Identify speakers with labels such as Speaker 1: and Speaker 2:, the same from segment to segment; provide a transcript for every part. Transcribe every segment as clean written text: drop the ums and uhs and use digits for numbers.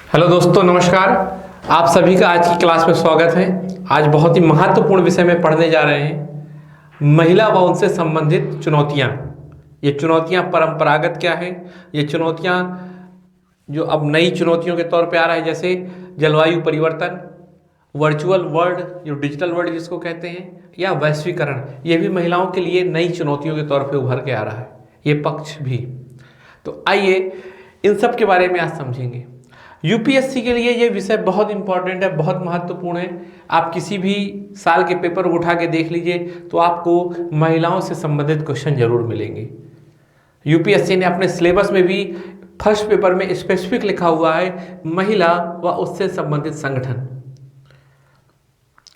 Speaker 1: Hello दोस्तों, नमस्कार। आप सभी का आज की क्लास में स्वागत है। आज बहुत ही महत्वपूर्ण विषय में पढ़ने जा रहे हैं, महिला व उनसे संबंधित चुनौतियाँ। ये चुनौतियाँ परंपरागत क्या हैं, ये चुनौतियाँ जो अब नई चुनौतियों के तौर पे आ रहा है, जैसे जलवायु परिवर्तन, वर्चुअल वर्ल्ड, जो डिजिटल वर्ल्ड जिसको कहते हैं, या वैश्वीकरण, ये भी महिलाओं के लिए नई चुनौतियों के तौर पे उभर के आ रहा है, ये पक्ष भी। तो आइए इन सब के बारे में आज समझेंगे। यूपीएससी के लिए ये विषय बहुत इंपॉर्टेंट है, बहुत महत्वपूर्ण है। आप किसी भी साल के पेपर को उठा के देख लीजिए तो आपको महिलाओं से संबंधित क्वेश्चन जरूर मिलेंगे। यूपीएससी ने अपने सिलेबस में भी फर्स्ट पेपर में स्पेसिफिक लिखा हुआ है महिला व उससे संबंधित संगठन।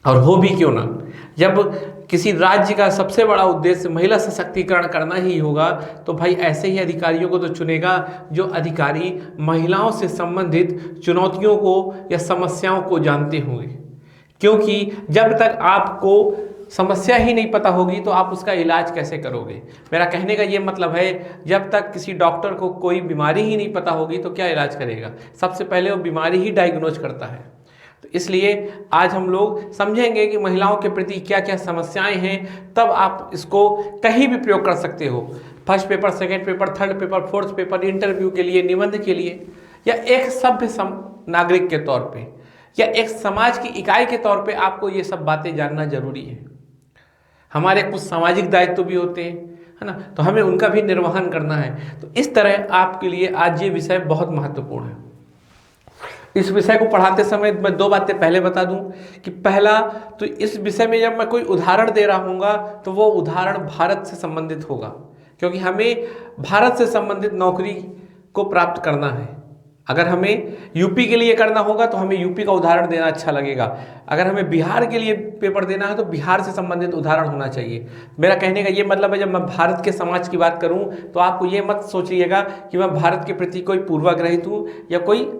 Speaker 1: और हो भी क्यों ना, जब किसी राज्य का सबसे बड़ा उद्देश्य महिला सशक्तिकरण करना ही होगा तो भाई ऐसे ही अधिकारियों को तो चुनेगा जो अधिकारी महिलाओं से संबंधित चुनौतियों को या समस्याओं को जानते होंगे। क्योंकि जब तक आपको समस्या ही नहीं पता होगी तो आप उसका इलाज कैसे करोगे। मेरा कहने का ये मतलब है, जब तक किसी डॉक्टर को कोई बीमारी ही नहीं पता होगी तो क्या इलाज करेगा। सबसे पहले वो बीमारी ही डायग्नोज करता है। तो इसलिए आज हम लोग समझेंगे कि महिलाओं के प्रति क्या क्या समस्याएं हैं, तब आप इसको कहीं भी प्रयोग कर सकते हो। First paper, second paper, third paper, fourth paper, interview के लिए, निबंध के लिए, या एक सभ्य नागरिक के तौर पे, या एक समाज की इकाई के तौर पे आपको ये सब बातें जानना जरूरी है। हमारे कुछ सामाजिक दायित्व भी होते हैं, है ना, तो हमें उनका भी निर्वहन करना है। तो इस तरह आपके लिए आज ये विषय बहुत महत्वपूर्ण है। इस विषय को पढ़ाते समय मैं दो बातें पहले बता दूं कि पहला तो इस विषय में जब मैं कोई उदाहरण दे रहा हूँगा तो वो उदाहरण भारत से संबंधित होगा, क्योंकि हमें भारत से संबंधित नौकरी को प्राप्त करना है। अगर हमें यूपी के लिए करना होगा तो हमें यूपी का उदाहरण देना अच्छा लगेगा। अगर हमें बिहार के लिए पेपर देना है तो बिहार से संबंधित उदाहरण होना चाहिए। मेरा कहने का ये मतलब है, जब मैं भारत के समाज की बात करूँ तो आपको ये मत सोचिएगा कि मैं भारत के प्रति कोई पूर्वाग्रहित हूँ या कोई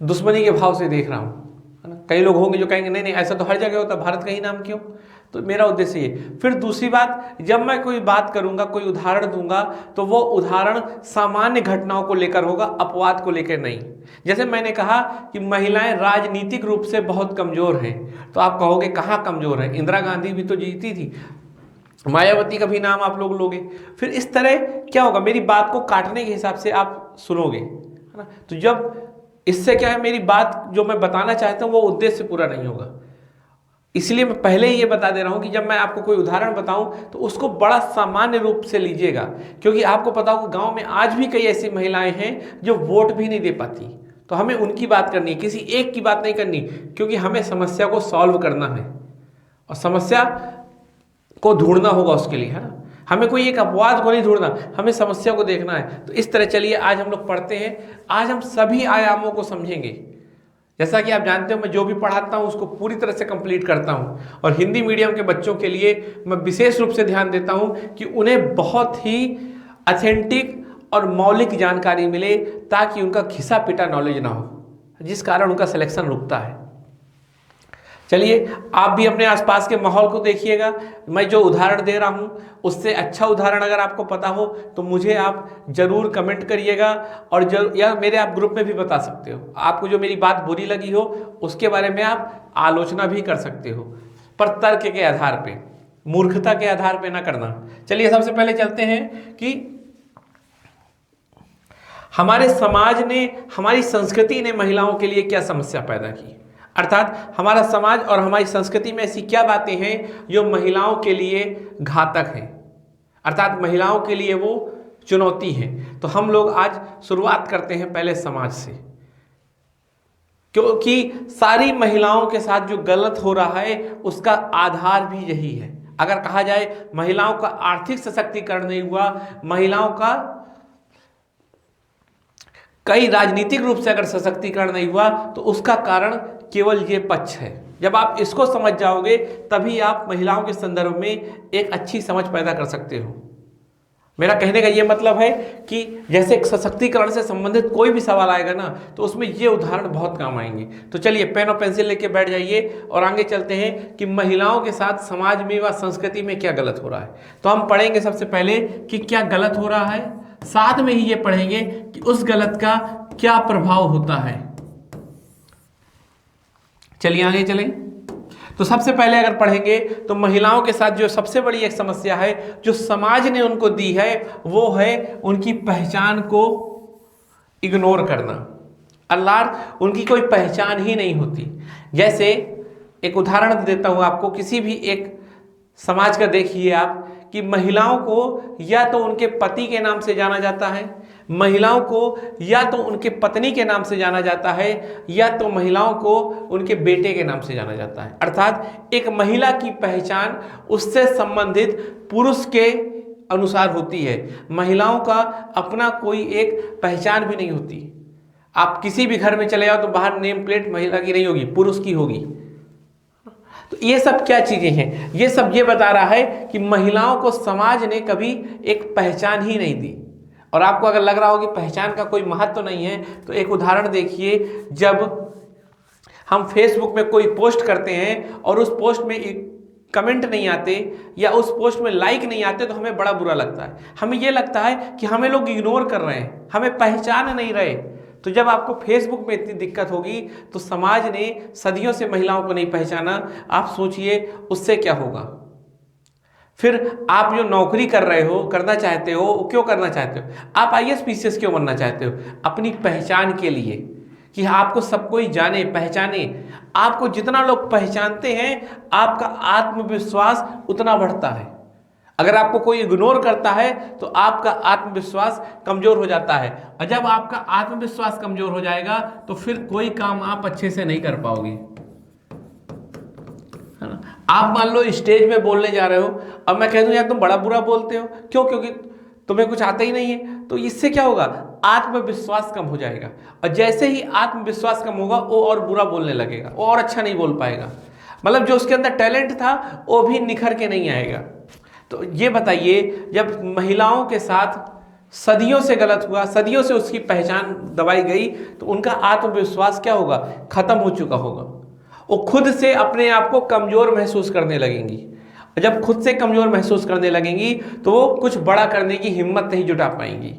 Speaker 1: दुश्मनी के भाव से देख रहा हूँ, है ना। कई लोग होंगे जो कहेंगे नहीं नहीं ऐसा तो हर जगह होता, भारत का ही नाम क्यों। तो मेरा उद्देश्य ये। फिर दूसरी बात, जब मैं कोई बात करूँगा, कोई उदाहरण दूंगा तो वो उदाहरण सामान्य घटनाओं को लेकर होगा, अपवाद को लेकर नहीं। जैसे मैंने कहा कि महिलाएं राजनीतिक रूप से बहुत कमज़ोर हैं, तो आप कहोगे कहाँ कमज़ोर है, इंदिरा गांधी भी तो जीती थी, मायावती का भी नाम आप लोग लोगे। फिर इस तरह क्या होगा, मेरी बात को काटने के हिसाब से आप सुनोगे, है ना। तो जब इससे क्या है, मेरी बात जो मैं बताना चाहता हूँ वो उद्देश्य पूरा नहीं होगा। इसलिए मैं पहले ही ये बता दे रहा हूँ कि जब मैं आपको कोई उदाहरण बताऊं तो उसको बड़ा सामान्य रूप से लीजिएगा, क्योंकि आपको पता हो कि गांव में आज भी कई ऐसी महिलाएं हैं जो वोट भी नहीं दे पाती। तो हमें उनकी बात करनी है, किसी एक की बात नहीं करनी, क्योंकि हमें समस्या को सॉल्व करना है और समस्या को ढूंढना होगा उसके लिए, है ना। हमें कोई एक अपवाद को नहीं ढूंढना, हमें समस्या को देखना है। तो इस तरह चलिए आज हम लोग पढ़ते हैं। आज हम सभी आयामों को समझेंगे। जैसा कि आप जानते हो, मैं जो भी पढ़ाता हूँ उसको पूरी तरह से कंप्लीट करता हूँ, और हिंदी मीडियम के बच्चों के लिए मैं विशेष रूप से ध्यान देता हूँ कि उन्हें बहुत ही ऑथेंटिक और मौलिक जानकारी मिले, ताकि उनका घिसा पिटा नॉलेज ना हो, जिस कारण उनका सिलेक्शन रुकता है। चलिए आप भी अपने आसपास के माहौल को देखिएगा। मैं जो उदाहरण दे रहा हूँ उससे अच्छा उदाहरण अगर आपको पता हो तो मुझे आप जरूर कमेंट करिएगा, और या मेरे आप ग्रुप में भी बता सकते हो। आपको जो मेरी बात बुरी लगी हो उसके बारे में आप आलोचना भी कर सकते हो, पर तर्क के आधार पे, मूर्खता के आधार पे ना करना। चलिए सबसे पहले चलते हैं कि हमारे समाज ने, हमारी संस्कृति ने महिलाओं के लिए क्या समस्या पैदा की। अर्थात हमारा समाज और हमारी संस्कृति में ऐसी क्या बातें हैं जो महिलाओं के लिए घातक हैं, अर्थात महिलाओं के लिए वो चुनौती है। तो हम लोग आज शुरुआत करते हैं पहले समाज से, क्योंकि सारी महिलाओं के साथ जो गलत हो रहा है उसका आधार भी यही है। अगर कहा जाए महिलाओं का आर्थिक सशक्तिकरण नहीं हुआ, महिलाओं का कई राजनीतिक रूप से अगर सशक्तिकरण नहीं हुआ, तो उसका कारण केवल ये पक्ष है। जब आप इसको समझ जाओगे तभी आप महिलाओं के संदर्भ में एक अच्छी समझ पैदा कर सकते हो। मेरा कहने का ये मतलब है कि जैसे सशक्तिकरण से संबंधित कोई भी सवाल आएगा ना, तो उसमें ये उदाहरण बहुत काम आएंगे। तो चलिए पेन और पेंसिल लेके बैठ जाइए और आगे चलते हैं कि महिलाओं के साथ समाज में व संस्कृति में क्या गलत हो रहा है। तो हम पढ़ेंगे सबसे पहले कि क्या गलत हो रहा है, साथ में ही ये पढ़ेंगे कि उस गलत का क्या प्रभाव होता है। चलिए आगे चलें। तो सबसे पहले अगर पढ़ेंगे तो महिलाओं के साथ जो सबसे बड़ी एक समस्या है जो समाज ने उनको दी है वो है उनकी पहचान को इग्नोर करना। अर्थात उनकी कोई पहचान ही नहीं होती। जैसे एक उदाहरण देता हूँ आपको, किसी भी एक समाज का देखिए आप कि महिलाओं को या तो उनके पति के नाम से जाना जाता है, महिलाओं को या तो उनके पत्नी के नाम से जाना जाता है, या तो महिलाओं को उनके बेटे के नाम से जाना जाता है। अर्थात एक महिला की पहचान उससे संबंधित पुरुष के अनुसार होती है। महिलाओं का अपना कोई एक पहचान भी नहीं होती। आप किसी भी घर में चले जाओ तो बाहर नेम प्लेट महिला की नहीं होगी, पुरुष की होगी। तो ये सब क्या चीजें हैं? ये सब ये बता रहा है कि महिलाओं को समाज ने कभी एक पहचान ही नहीं दी। और आपको अगर लग रहा हो कि पहचान का कोई महत्व तो नहीं है तो एक उदाहरण देखिए, जब हम फेसबुक में कोई पोस्ट करते हैं और उस पोस्ट में कमेंट नहीं आते या उस पोस्ट में लाइक नहीं आते तो हमें बड़ा बुरा लगता है। हमें यह लगता है कि हमें लोग इग्नोर कर रहे हैं, हमें पहचान नहीं रहे। तो जब आपको फेसबुक में इतनी दिक्कत होगी तो समाज ने सदियों से महिलाओं को नहीं पहचाना, आप सोचिए उससे क्या होगा। फिर आप जो नौकरी कर रहे हो, करना चाहते हो, क्यों करना चाहते हो? आप आईएएस पीसीएस क्यों बनना चाहते हो? अपनी पहचान के लिए, कि आपको सब कोई जाने पहचाने। आपको जितना लोग पहचानते हैं आपका आत्मविश्वास उतना बढ़ता है। अगर आपको कोई इग्नोर करता है तो आपका आत्मविश्वास कमजोर हो जाता है, और जब आपका आत्मविश्वास कमजोर हो जाएगा तो फिर कोई काम आप अच्छे से नहीं कर पाओगे, है ना। आप मान लो स्टेज में बोलने जा रहे हो, अब मैं कह दूं यार तुम बड़ा बुरा बोलते हो, क्यों? क्योंकि तुम्हें कुछ आता ही नहीं है। तो इससे क्या होगा? आत्मविश्वास कम हो जाएगा, और जैसे ही आत्मविश्वास कम होगा वो और बुरा बोलने लगेगा, वो और अच्छा नहीं बोल पाएगा। मतलब जो उसके अंदर टैलेंट था वो भी निखर के नहीं आएगा। तो ये बताइए, जब महिलाओं के साथ सदियों से गलत हुआ, सदियों से उसकी पहचान दबाई गई, तो उनका आत्मविश्वास क्या होगा? खत्म हो चुका होगा। वो खुद से अपने आप को कमजोर महसूस करने लगेंगी। जब खुद से कमजोर महसूस करने लगेंगी तो वो कुछ बड़ा करने की हिम्मत नहीं जुटा पाएंगी।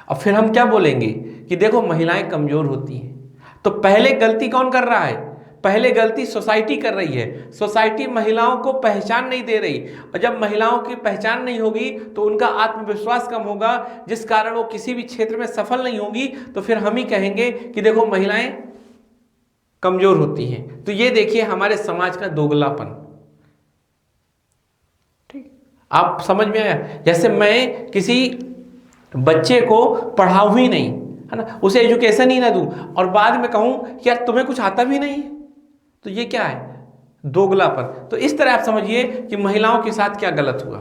Speaker 1: और फिर हम क्या बोलेंगे कि देखो महिलाएं कमजोर होती हैं। तो पहले गलती कौन कर रहा है? पहले गलती सोसाइटी कर रही है। सोसाइटी महिलाओं को पहचान नहीं दे रही, और जब महिलाओं की पहचान नहीं होगी तो उनका आत्मविश्वास कम होगा, जिस कारण वो किसी भी क्षेत्र में सफल नहीं होगी। तो फिर हम ही कहेंगे कि देखो महिलाएं कमजोर होती हैं। तो ये देखिए हमारे समाज का दोगलापन। ठीक, आप समझ में आया? जैसे मैं किसी बच्चे को पढ़ाऊं ही नहीं, है ना, उसे एजुकेशन ही ना दूं, और बाद में कहूं कि यार तुम्हें कुछ आता भी नहीं है, तो ये क्या है? दोगलापन। तो इस तरह आप समझिए कि महिलाओं के साथ क्या गलत हुआ।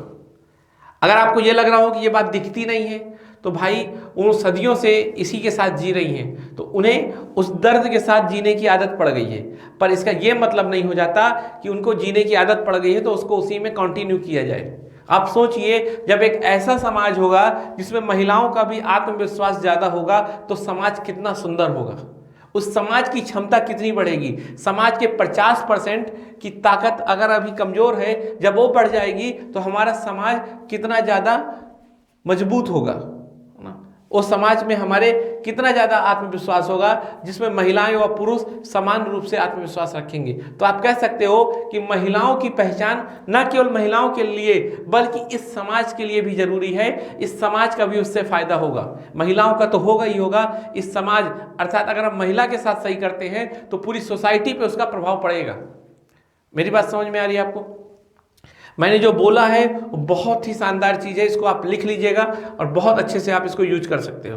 Speaker 1: अगर आपको ये लग रहा हो कि ये बात दिखती नहीं है, तो भाई उन सदियों से इसी के साथ जी रही हैं, तो उन्हें उस दर्द के साथ जीने की आदत पड़ गई है। पर इसका ये मतलब नहीं हो जाता कि उनको जीने की आदत पड़ गई है तो उसको उसी में कंटिन्यू किया जाए। आप सोचिए, जब एक ऐसा समाज होगा जिसमें महिलाओं का भी आत्मविश्वास ज़्यादा होगा तो समाज कितना सुंदर होगा। उस समाज की क्षमता कितनी बढ़ेगी। समाज के 50% की ताकत अगर अभी कमज़ोर है, जब वो बढ़ जाएगी तो हमारा समाज कितना ज़्यादा मजबूत होगा ना। उस समाज में हमारे कितना ज़्यादा आत्मविश्वास होगा, जिसमें महिलाएं व पुरुष समान रूप से आत्मविश्वास रखेंगे। तो आप कह सकते हो कि महिलाओं की पहचान न केवल महिलाओं के लिए बल्कि इस समाज के लिए भी जरूरी है। इस समाज का भी उससे फायदा होगा, महिलाओं का तो होगा ही होगा। इस समाज अर्थात अगर हम महिला के साथ सही करते हैं तो पूरी सोसाइटी पे उसका प्रभाव पड़ेगा। मेरी बात समझ में आ रही है आपको? मैंने जो बोला है वो बहुत ही शानदार चीज़ है, इसको आप लिख लीजिएगा और बहुत अच्छे से आप इसको यूज कर सकते हो।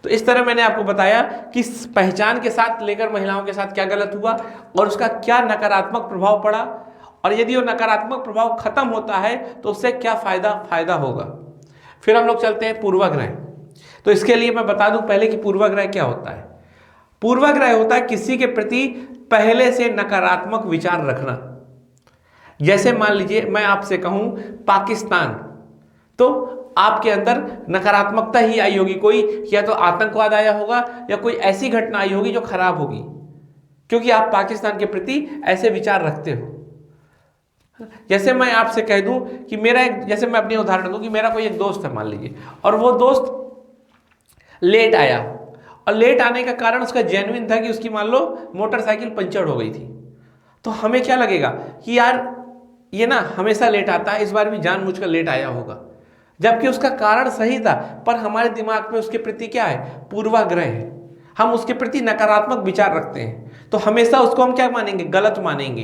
Speaker 1: तो इस तरह मैंने आपको बताया कि पहचान के साथ लेकर महिलाओं के साथ क्या गलत हुआ और उसका क्या नकारात्मक प्रभाव पड़ा, और यदि वो नकारात्मक प्रभाव खत्म होता है तो उससे क्या फायदा होगा। फिर हम लोग चलते हैं पूर्वाग्रह। तो इसके लिए मैं बता दूं पहले कि पूर्वाग्रह क्या होता है। पूर्वाग्रह होता है किसी के प्रति पहले से नकारात्मक विचार रखना। जैसे मान लीजिए मैं आपसे कहूं पाकिस्तान, तो आपके अंदर नकारात्मकता ही आई होगी। कोई या तो आतंकवाद आया होगा या कोई ऐसी घटना आई होगी जो खराब होगी, क्योंकि आप पाकिस्तान के प्रति ऐसे विचार रखते हो। जैसे मैं आपसे कह दूं कि जैसे मैं अपनी उदाहरण दूं कि मेरा कोई एक दोस्त है मान लीजिए, और वो दोस्त लेट आया, और लेट आने का कारण उसका जेन्युइन था कि उसकी मान लो मोटरसाइकिल पंचर हो गई थी। तो हमें क्या लगेगा कि यार ये ना हमेशा लेट आता है, इस बार भी जानबूझकर लेट आया होगा, जबकि उसका कारण सही था, पर हमारे दिमाग में उसके प्रति क्या है, पूर्वाग्रह है, हम उसके प्रति नकारात्मक विचार रखते हैं, तो हमेशा उसको हम क्या मानेंगे, गलत मानेंगे।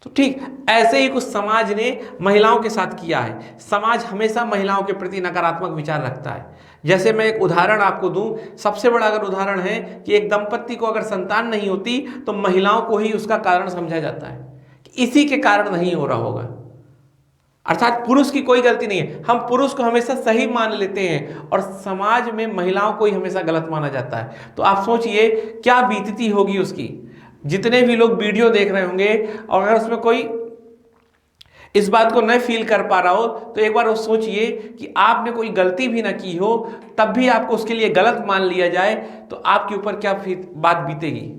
Speaker 1: तो ठीक ऐसे ही कुछ समाज ने महिलाओं के साथ किया है। समाज हमेशा महिलाओं के प्रति नकारात्मक विचार रखता है। जैसे मैं एक उदाहरण आपको दूं, सबसे बड़ा अगर उदाहरण है कि एक दंपत्ति को अगर संतान नहीं होती तो महिलाओं को ही उसका कारण समझा जाता है कि इसी के कारण नहीं हो रहा होगा, अर्थात पुरुष की कोई गलती नहीं है। हम पुरुष को हमेशा सही मान लेते हैं और समाज में महिलाओं को ही हमेशा गलत माना जाता है। तो आप सोचिए क्या बीतती होगी उसकी। जितने भी लोग वीडियो देख रहे होंगे और अगर उसमें कोई इस बात को न फील कर पा रहा हो तो एक बार वो सोचिए कि आपने कोई गलती भी ना की हो, तब भी आपको उसके लिए गलत मान लिया जाए तो आपके ऊपर क्या बात बीतेगी।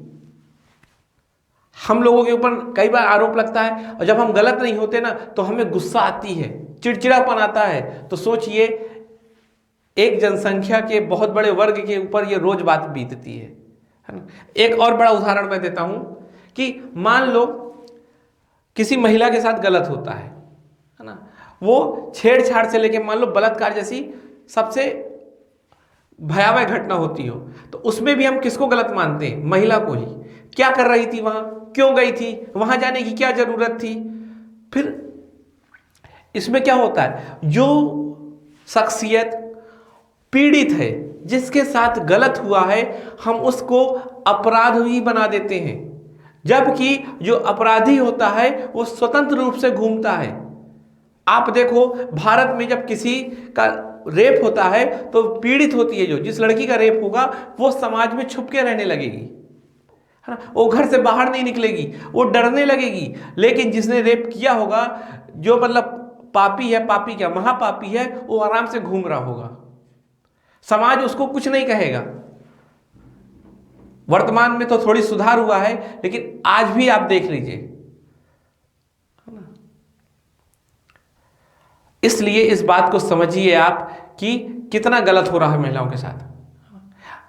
Speaker 1: हम लोगों के ऊपर कई बार आरोप लगता है और जब हम गलत नहीं होते ना तो हमें गुस्सा आती है, चिड़चिड़ापन आता है। तो सोचिए एक जनसंख्या के बहुत बड़े वर्ग के ऊपर ये रोज बात बीतती है ना। एक और बड़ा उदाहरण मैं देता हूं कि मान लो किसी महिला के साथ गलत होता है ना, वो छेड़छाड़ से लेके मान लो बलात्कार जैसी सबसे भयावह घटना होती हो, तो उसमें भी हम किसको गलत मानते हैं, महिला को ही। क्या कर रही थी वहां, क्यों गई थी, वहां जाने की क्या जरूरत थी। फिर इसमें क्या होता है, जो शख्सियत पीड़ित है, जिसके साथ गलत हुआ है, हम उसको अपराधी बना देते हैं, जबकि जो अपराधी होता है वो स्वतंत्र रूप से घूमता है। आप देखो भारत में जब किसी का रेप होता है तो पीड़ित होती है, जो जिस लड़की का रेप होगा वो समाज में छुप के रहने लगेगी, है ना, वो घर से बाहर नहीं निकलेगी, वो डरने लगेगी। लेकिन जिसने रेप किया होगा, जो मतलब पापी है, पापी क्या महापापी है, वो आराम से घूम रहा होगा, समाज उसको कुछ नहीं कहेगा। वर्तमान में तो थोड़ी सुधार हुआ है, लेकिन आज भी आप देख लीजिए। इसलिए इस बात को समझिए आप कि कितना गलत हो रहा है महिलाओं के साथ।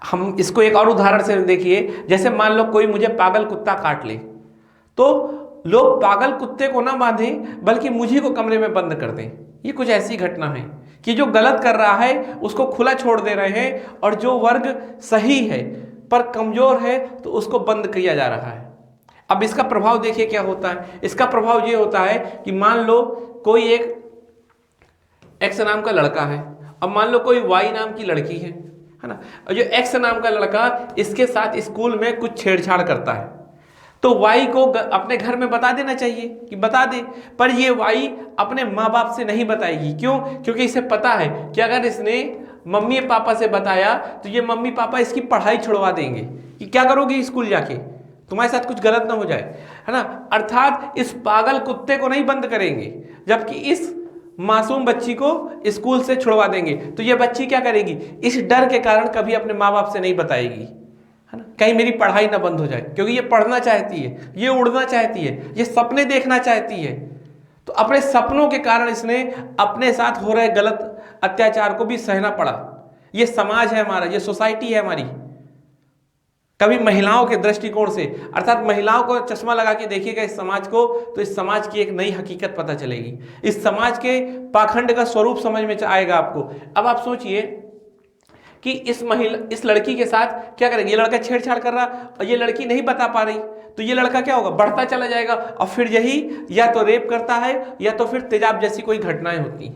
Speaker 1: हम इसको एक और उदाहरण से देखिए, जैसे मान लो कोई मुझे पागल कुत्ता काट ले, तो लोग पागल कुत्ते को ना बांधें बल्कि मुझे को कमरे में बंद कर दें। ये कुछ ऐसी घटना है कि जो गलत कर रहा है उसको खुला छोड़ दे रहे हैं, और जो वर्ग सही है पर कमजोर है तो उसको बंद किया जा रहा है। अब इसका प्रभाव देखिए क्या होता है। इसका प्रभाव ये होता है कि मान लो कोई एक एक्स नाम का लड़का है, अब मान लो कोई वाई नाम की लड़की है ना, और जो एक्स नाम का लड़का इसके साथ स्कूल में कुछ छेड़छाड़ करता है, तो वाई को अपने घर में बता देना चाहिए कि बता दे, पर ये वाई अपने माँ बाप से नहीं बताएगी। क्यों? क्योंकि इसे पता है कि अगर इसने मम्मी पापा से बताया तो ये मम्मी पापा इसकी पढ़ाई छुड़वा देंगे कि क्या करोगी स्कूल जाके, तुम्हारे साथ कुछ गलत ना हो जाए, है ना। अर्थात इस पागल कुत्ते को नहीं बंद करेंगे, जबकि इस मासूम बच्ची को स्कूल से छुड़वा देंगे। तो ये बच्ची क्या करेगी, इस डर के कारण कभी अपने माँ बाप से नहीं बताएगी, है ना, कहीं मेरी पढ़ाई ना बंद हो जाए, क्योंकि ये पढ़ना चाहती है, ये उड़ना चाहती है, ये सपने देखना चाहती है। तो अपने सपनों के कारण इसने अपने साथ हो रहे गलत अत्याचार को भी सहना पड़ा। ये समाज है हमारा, ये सोसाइटी है हमारी। कभी महिलाओं के दृष्टिकोण से, अर्थात महिलाओं को चश्मा लगा के देखिएगा इस समाज को, तो इस समाज की एक नई हकीकत पता चलेगी। इस समाज के पाखंड का स्वरूप समझ में आएगा आपको। अब आप सोचिए कि इस लड़की के साथ क्या करेंगे, ये लड़का छेड़छाड़ कर रहा और ये लड़की नहीं बता पा रही, तो ये लड़का क्या होगा, बढ़ता चला जाएगा, और फिर यही या तो रेप करता है या तो फिर तेजाब जैसी कोई घटनाएं होती।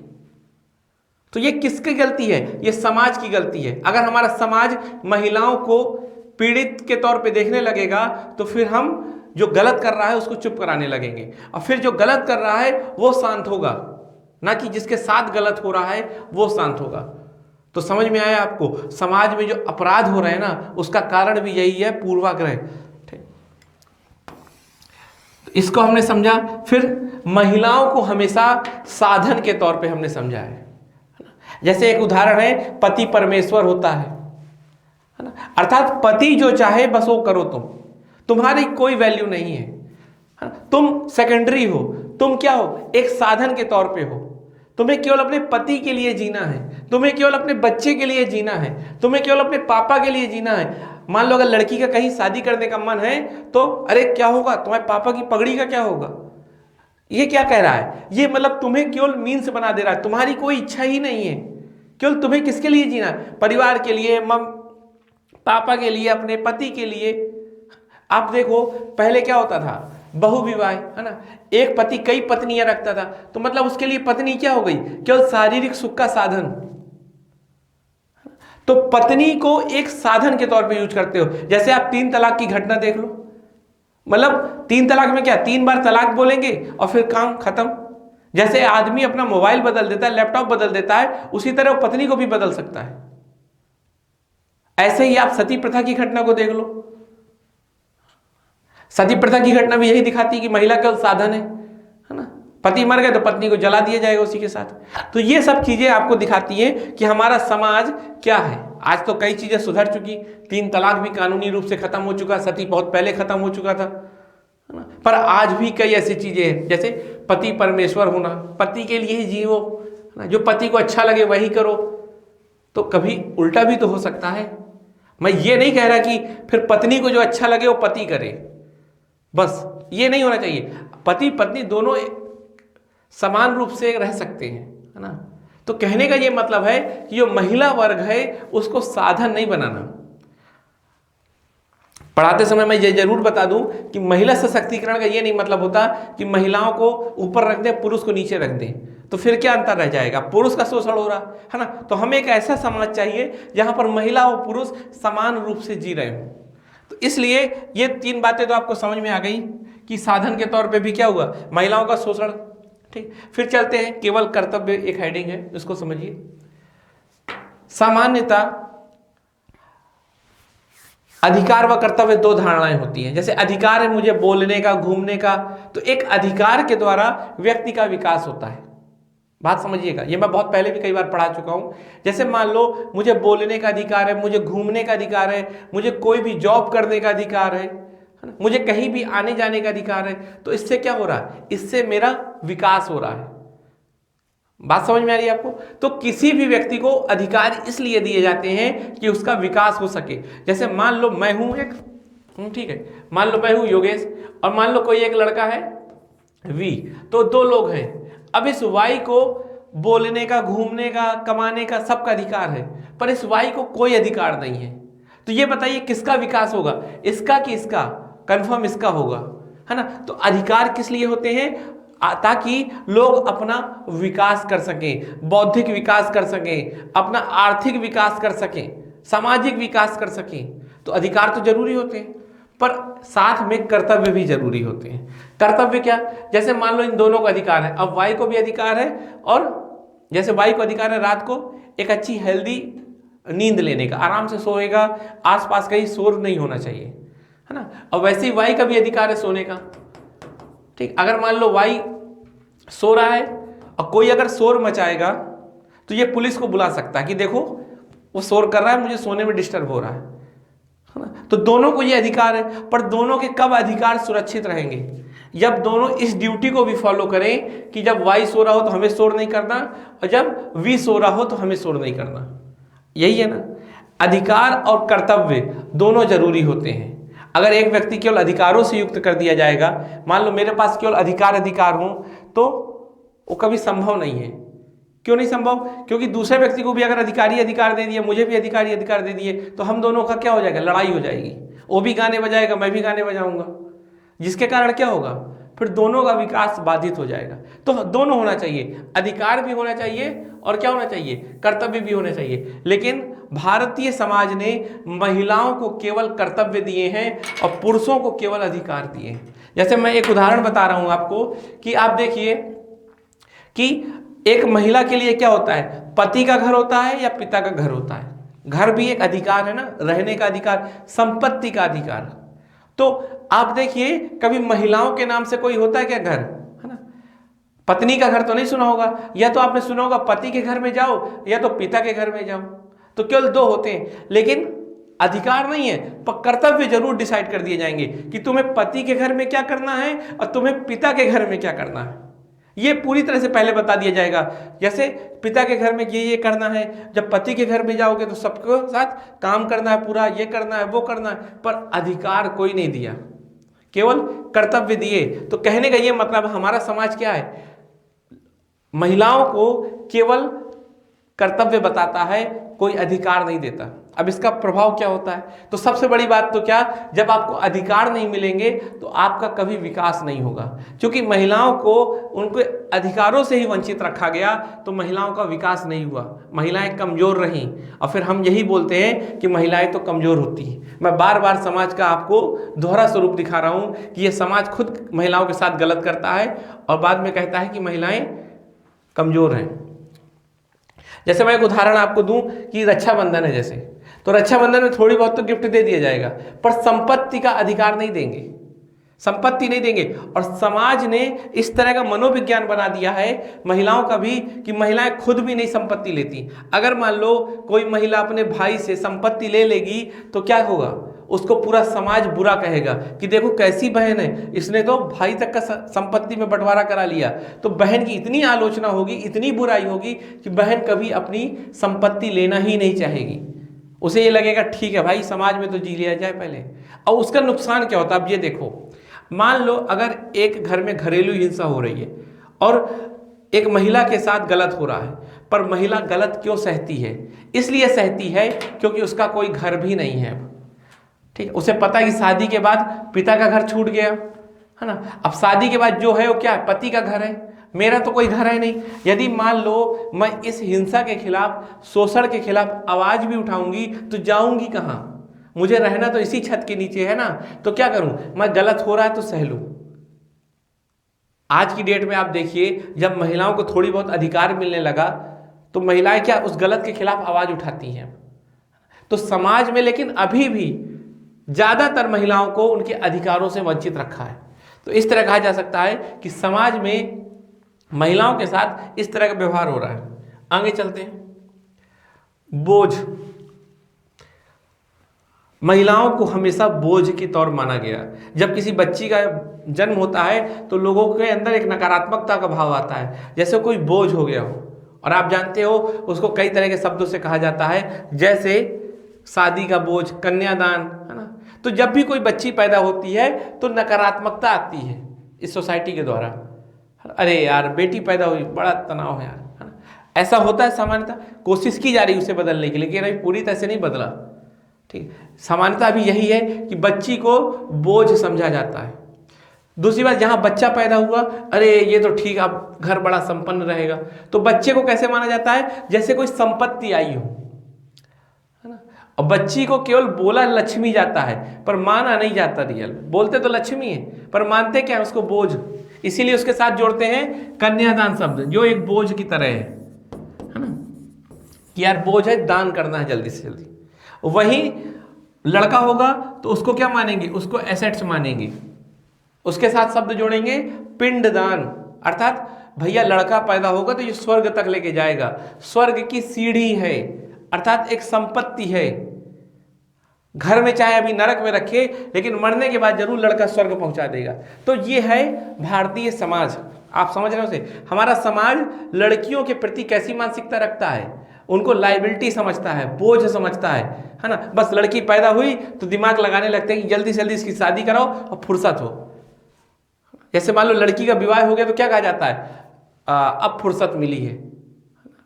Speaker 1: तो ये किसकी गलती है, ये समाज की गलती है। अगर हमारा समाज महिलाओं को पीड़ित के तौर पे देखने लगेगा तो फिर हम जो गलत कर रहा है उसको चुप कराने लगेंगे, और फिर जो गलत कर रहा है वो शांत होगा, ना कि जिसके साथ गलत हो रहा है वो शांत होगा। तो समझ में आया आपको, समाज में जो अपराध हो रहे हैं ना, उसका कारण भी यही है, पूर्वाग्रह। तो इसको हमने समझा। फिर महिलाओं को हमेशा साधन के तौर पे हमने समझा है। जैसे एक उदाहरण है, पति परमेश्वर होता है ना, अर्थात पति जो चाहे बस वो करो, तुम्हारी कोई वैल्यू नहीं है, तुम सेकेंडरी हो, तुम क्या हो, एक साधन के तौर पे हो। तुम्हें केवल अपने पति के लिए जीना है, तुम्हें केवल अपने बच्चे के लिए जीना है, तुम्हें केवल अपने पापा के लिए जीना है। मान लो अगर लड़की का कहीं शादी करने का मन है तो अरे क्या होगा, तुम्हारे पापा की पगड़ी का क्या होगा। ये क्या कह रहा है, ये मतलब तुम्हें केवल मीन्स बना दे रहा है, तुम्हारी कोई इच्छा ही नहीं है, केवल तुम्हें किसके लिए जीना है, परिवार के लिए, पापा के लिए, अपने पति के लिए। आप देखो पहले क्या होता था, बहुविवाह, है ना, एक पति कई पत्नियां रखता था, तो मतलब उसके लिए पत्नी क्या हो गई, केवल शारीरिक सुख का साधन। तो पत्नी को एक साधन के तौर पे यूज करते हो। जैसे आप 3 तलाक की घटना देख लो, मतलब 3 तलाक में क्या 3 बार तलाक बोलेंगे और फिर काम खत्म। जैसे आदमी अपना मोबाइल बदल देता है, लैपटॉप बदल देता है, उसी तरह वो पत्नी को भी बदल सकता है। ऐसे ही आप सती प्रथा की घटना को देख लो, सती प्रथा की घटना भी यही दिखाती है कि महिला केवल साधन है ना, पति मर गए तो पत्नी को जला दिया जाएगा उसी के साथ। तो ये सब चीजें आपको दिखाती हैं कि हमारा समाज क्या है। आज तो कई चीजें सुधर चुकी, 3 तलाक भी कानूनी रूप से खत्म हो चुका, सती बहुत पहले खत्म हो चुका था, है ना, पर आज भी कई ऐसी चीजें हैं, जैसे पति परमेश्वर होना, पति के लिए ही जियो, जो पति को अच्छा लगे वही करो। तो कभी उल्टा भी तो हो सकता है। मैं ये नहीं कह रहा कि फिर पत्नी को जो अच्छा लगे वो पति करे, बस ये नहीं होना चाहिए। पति पत्नी दोनों समान रूप से रह सकते हैं, है ना। तो कहने का ये मतलब है कि जो महिला वर्ग है उसको साधन नहीं बनाना। पढ़ाते समय मैं ये जरूर बता दूं कि महिला सशक्तिकरण का ये नहीं मतलब होता कि महिलाओं को ऊपर रख दें, पुरुष को नीचे रख दें, तो फिर क्या अंतर रह जाएगा, पुरुष का शोषण हो रहा है ना। तो हमें एक ऐसा समाज चाहिए जहां पर महिला और पुरुष समान रूप से जी रहे हों। तो इसलिए ये 3 बातें तो आपको समझ में आ गई कि साधन के तौर पे भी क्या हुआ, महिलाओं का शोषण। ठीक, फिर चलते हैं केवल कर्तव्य, एक हेडिंग है उसको समझिए। सामान्यता अधिकार व कर्तव्य 2 धारणाएं होती हैं। जैसे अधिकार है मुझे बोलने का, घूमने का, तो एक अधिकार के द्वारा व्यक्ति का विकास होता है। बात समझिएगा, ये मैं बहुत पहले भी कई बार पढ़ा चुका हूं। जैसे मान लो मुझे बोलने का अधिकार है, मुझे घूमने का अधिकार है, मुझे कोई भी जॉब करने का अधिकार है ना, मुझे कहीं भी आने जाने का अधिकार है, तो इससे क्या हो रहा है, इससे मेरा विकास हो रहा है। बात समझ में आ रही है आपको। तो किसी भी व्यक्ति को अधिकार इसलिए दिए जाते हैं कि उसका विकास हो सके। जैसे मान लो मैं हूं एक, ठीक है, मान लो मैं हूं योगेश और मान लो कोई एक लड़का है वी, तो 2 लोग हैं। अब इस वाई को बोलने का, घूमने का, कमाने का सबका अधिकार है, पर इस वाई को कोई अधिकार नहीं है। तो ये बताइए किसका विकास होगा, इसका कि इसका? कंफर्म इसका होगा, है ना। तो अधिकार किस लिए होते हैं, ताकि लोग अपना विकास कर सकें, बौद्धिक विकास कर सकें, अपना आर्थिक विकास कर सकें, सामाजिक विकास कर सकें। तो अधिकार तो जरूरी होते हैं, पर साथ में कर्तव्य भी जरूरी होते हैं। कर्तव्य क्या, जैसे मान लो इन दोनों को अधिकार है, अब वाई को भी अधिकार है, और जैसे वाई को अधिकार है रात को एक अच्छी हेल्दी नींद लेने का, आराम से सोएगा, आसपास कहीं शोर नहीं होना चाहिए, है ना। और वैसे ही वाई का भी अधिकार है सोने का। ठीक, अगर मान लो वाई सो रहा है और कोई अगर शोर मचाएगा तो ये पुलिस को बुला सकता है कि देखो वो शोर कर रहा है, मुझे सोने में डिस्टर्ब हो रहा है ना। तो दोनों को ये अधिकार है, पर दोनों के कब अधिकार सुरक्षित रहेंगे, जब दोनों इस ड्यूटी को भी फॉलो करें कि जब वाई सो रहा हो तो हमें शोर नहीं करना, और जब वी सो रहा हो तो हमें शोर नहीं करना। यही है ना, अधिकार और कर्तव्य दोनों जरूरी होते हैं। अगर एक व्यक्ति केवल अधिकारों से युक्त कर दिया जाएगा, मान लो मेरे पास केवल अधिकार हो, तो वो कभी संभव नहीं है। क्यों नहीं संभव, क्योंकि दूसरे व्यक्ति को भी अगर अधिकार दे दिए, मुझे भी अधिकार दे दिए, तो हम दोनों का क्या हो जाएगा, लड़ाई हो जाएगी। वो भी गाने बजाएगा, मैं भी गाने बजाऊंगा, जिसके कारण क्या होगा, फिर दोनों का विकास बाधित हो जाएगा। तो दोनों होना चाहिए, अधिकार भी होना चाहिए और क्या होना चाहिए, कर्तव्य भी होना चाहिए। लेकिन भारतीय समाज ने महिलाओं को केवल कर्तव्य दिए हैं और पुरुषों को केवल अधिकार दिए हैं। जैसे मैं एक उदाहरण बता रहा हूं आपको कि आप देखिए कि एक महिला के लिए क्या होता है, पति का घर होता है या पिता का घर होता है। घर भी एक अधिकार है ना, रहने का अधिकार, संपत्ति का अधिकार। तो आप देखिए कभी महिलाओं के नाम से कोई होता है क्या घर, है ना। पत्नी का घर तो नहीं सुना होगा, या तो आपने सुना होगा पति के घर में जाओ या तो पिता के घर में जाओ, तो केवल 2 होते हैं। लेकिन अधिकार नहीं है, पर कर्तव्य जरूर डिसाइड कर दिए जाएंगे कि तुम्हें पति के घर में क्या करना है और तुम्हें पिता के घर में क्या करना है। ये पूरी तरह से पहले बता दिया जाएगा। जैसे पिता के घर में ये करना है, जब पति के घर में जाओगे तो सबके साथ काम करना है, पूरा ये करना है वो करना है, पर अधिकार कोई नहीं दिया, केवल कर्तव्य दिए। तो कहने का ये मतलब हमारा समाज क्या है, महिलाओं को केवल कर्तव्य बताता है, कोई अधिकार नहीं देता। अब इसका प्रभाव क्या होता है, तो सबसे बड़ी बात तो क्या, जब आपको अधिकार नहीं मिलेंगे तो आपका कभी विकास नहीं होगा, क्योंकि महिलाओं को उनके अधिकारों से ही वंचित रखा गया, तो महिलाओं का विकास नहीं हुआ, महिलाएं कमजोर रहीं। और फिर हम यही बोलते हैं कि महिलाएं तो कमजोर होती हैं। मैं बार बार समाज का आपको दोहरा स्वरूप दिखा रहा हूं कि यह समाज खुद महिलाओं के साथ गलत करता है और बाद में कहता है कि महिलाएं कमजोर हैं। जैसे मैं एक उदाहरण आपको दूं कि रक्षाबंधन है, जैसे तो रक्षाबंधन में थोड़ी बहुत तो गिफ्ट दे दिया जाएगा, पर संपत्ति का अधिकार नहीं देंगे, संपत्ति नहीं देंगे। और समाज ने इस तरह का मनोविज्ञान बना दिया है महिलाओं का भी कि महिलाएं खुद भी नहीं संपत्ति लेती। अगर मान लो कोई महिला अपने भाई से संपत्ति ले लेगी तो क्या होगा, उसको पूरा समाज बुरा कहेगा कि देखो कैसी बहन है, इसने तो भाई तक का संपत्ति में बंटवारा करा लिया। तो बहन की इतनी आलोचना होगी, इतनी बुराई होगी कि बहन कभी अपनी संपत्ति लेना ही नहीं चाहेगी। उसे ये लगेगा ठीक है भाई, समाज में तो जी लिया जाए पहले। और उसका नुकसान क्या होता है, अब ये देखो, मान लो अगर एक घर में घरेलू हिंसा हो रही है और एक महिला के साथ गलत हो रहा है, पर महिला गलत क्यों सहती है, इसलिए सहती है क्योंकि उसका कोई घर भी नहीं है। ठीक है, उसे पता है कि शादी के बाद पिता का घर छूट गया है ना, अब शादी के बाद जो है वो क्या है, पति का घर है, मेरा तो कोई घर है नहीं। यदि मान लो मैं इस हिंसा के खिलाफ, शोषण के खिलाफ आवाज भी उठाऊंगी तो जाऊंगी कहाँ, मुझे रहना तो इसी छत के नीचे है ना, तो क्या करूं, मैं गलत हो रहा है तो सह लूं। आज की डेट में आप देखिए, जब महिलाओं को थोड़ी बहुत अधिकार मिलने लगा तो महिलाएं क्या उस गलत के खिलाफ आवाज उठाती हैं। तो समाज में लेकिन अभी भी ज्यादातर महिलाओं को उनके अधिकारों से वंचित रखा है। तो इस तरह कहा जा सकता है कि समाज में महिलाओं के साथ इस तरह का व्यवहार हो रहा है। आगे चलते हैं। बोझ, महिलाओं को हमेशा बोझ के तौर माना गया। जब किसी बच्ची का जन्म होता है तो लोगों के अंदर एक नकारात्मकता का भाव आता है, जैसे कोई बोझ हो गया हो। और आप जानते हो उसको कई तरह के शब्दों से कहा जाता है, जैसे शादी का बोझ, कन्यादान, है ना। तो जब भी कोई बच्ची पैदा होती है तो नकारात्मकता आती है इस सोसाइटी के द्वारा, अरे यार बेटी पैदा हुई, बड़ा तनाव है यार, है ना। ऐसा होता है सामान्यतः, कोशिश की जा रही है उसे बदलने की, लेकिन अभी पूरी तरह से नहीं बदला। ठीक, सामान्यतः अभी यही है कि बच्ची को बोझ समझा जाता है। दूसरी बात, जहां बच्चा पैदा हुआ, अरे ये तो ठीक, अब घर बड़ा संपन्न रहेगा, तो बच्चे को कैसे माना जाता है, जैसे कोई संपत्ति आई हो, है ना। और बच्ची को केवल बोला लक्ष्मी जाता है, पर माना नहीं जाता रियल। बोलते तो लक्ष्मी है पर मानते क्या है उसको, बोझ। इसीलिए उसके साथ जोड़ते हैं कन्यादान शब्द, जो एक बोझ की तरह है ना, कि यार बोझ है, दान करना है जल्दी से जल्दी। वहीं लड़का होगा तो उसको क्या मानेंगे, उसको एसेट्स मानेंगे। उसके साथ शब्द जोड़ेंगे पिंडदान, अर्थात भैया लड़का पैदा होगा तो ये स्वर्ग तक लेके जाएगा, स्वर्ग की सीढ़ी है, अर्थात एक संपत्ति है। घर में चाहे अभी नरक में रखे, लेकिन मरने के बाद जरूर लड़का स्वर्ग पहुंचा देगा। तो ये है भारतीय समाज। आप समझ रहे हो से, हमारा समाज लड़कियों के प्रति कैसी मानसिकता रखता है, उनको लाइबिलिटी समझता है, बोझ समझता है ना। बस लड़की पैदा हुई तो दिमाग लगाने लगते हैं कि जल्दी से जल्दी इसकी शादी कराओ और फुर्सत हो। जैसे मान लो लड़की का विवाह हो गया तो क्या कहा जाता है, अब फुर्सत मिली है।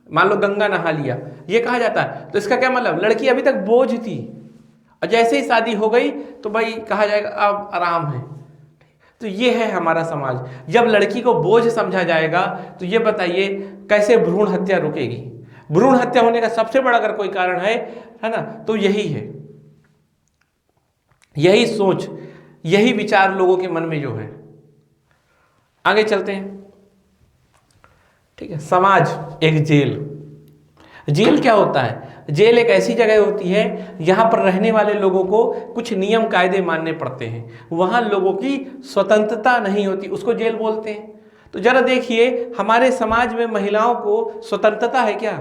Speaker 1: मान लो गंगा नहा लिया, ये कहा जाता है। तो इसका क्या मतलब, लड़की अभी तक बोझ थी और जैसे ही शादी हो गई तो भाई कहा जाएगा अब आराम है। तो ये है हमारा समाज। जब लड़की को बोझ समझा जाएगा तो ये बताइए कैसे भ्रूण हत्या रुकेगी। भ्रूण हत्या होने का सबसे बड़ा अगर कोई कारण है ना, तो यही है, यही सोच, यही विचार लोगों के मन में जो है। आगे चलते हैं। ठीक है, समाज एक जेल। जेल क्या होता है, जेल एक ऐसी जगह होती है यहां पर रहने वाले लोगों को कुछ नियम कायदे मानने पड़ते हैं, वहां लोगों की स्वतंत्रता नहीं होती, उसको जेल बोलते हैं। तो जरा देखिए, हमारे समाज में महिलाओं को स्वतंत्रता है क्या?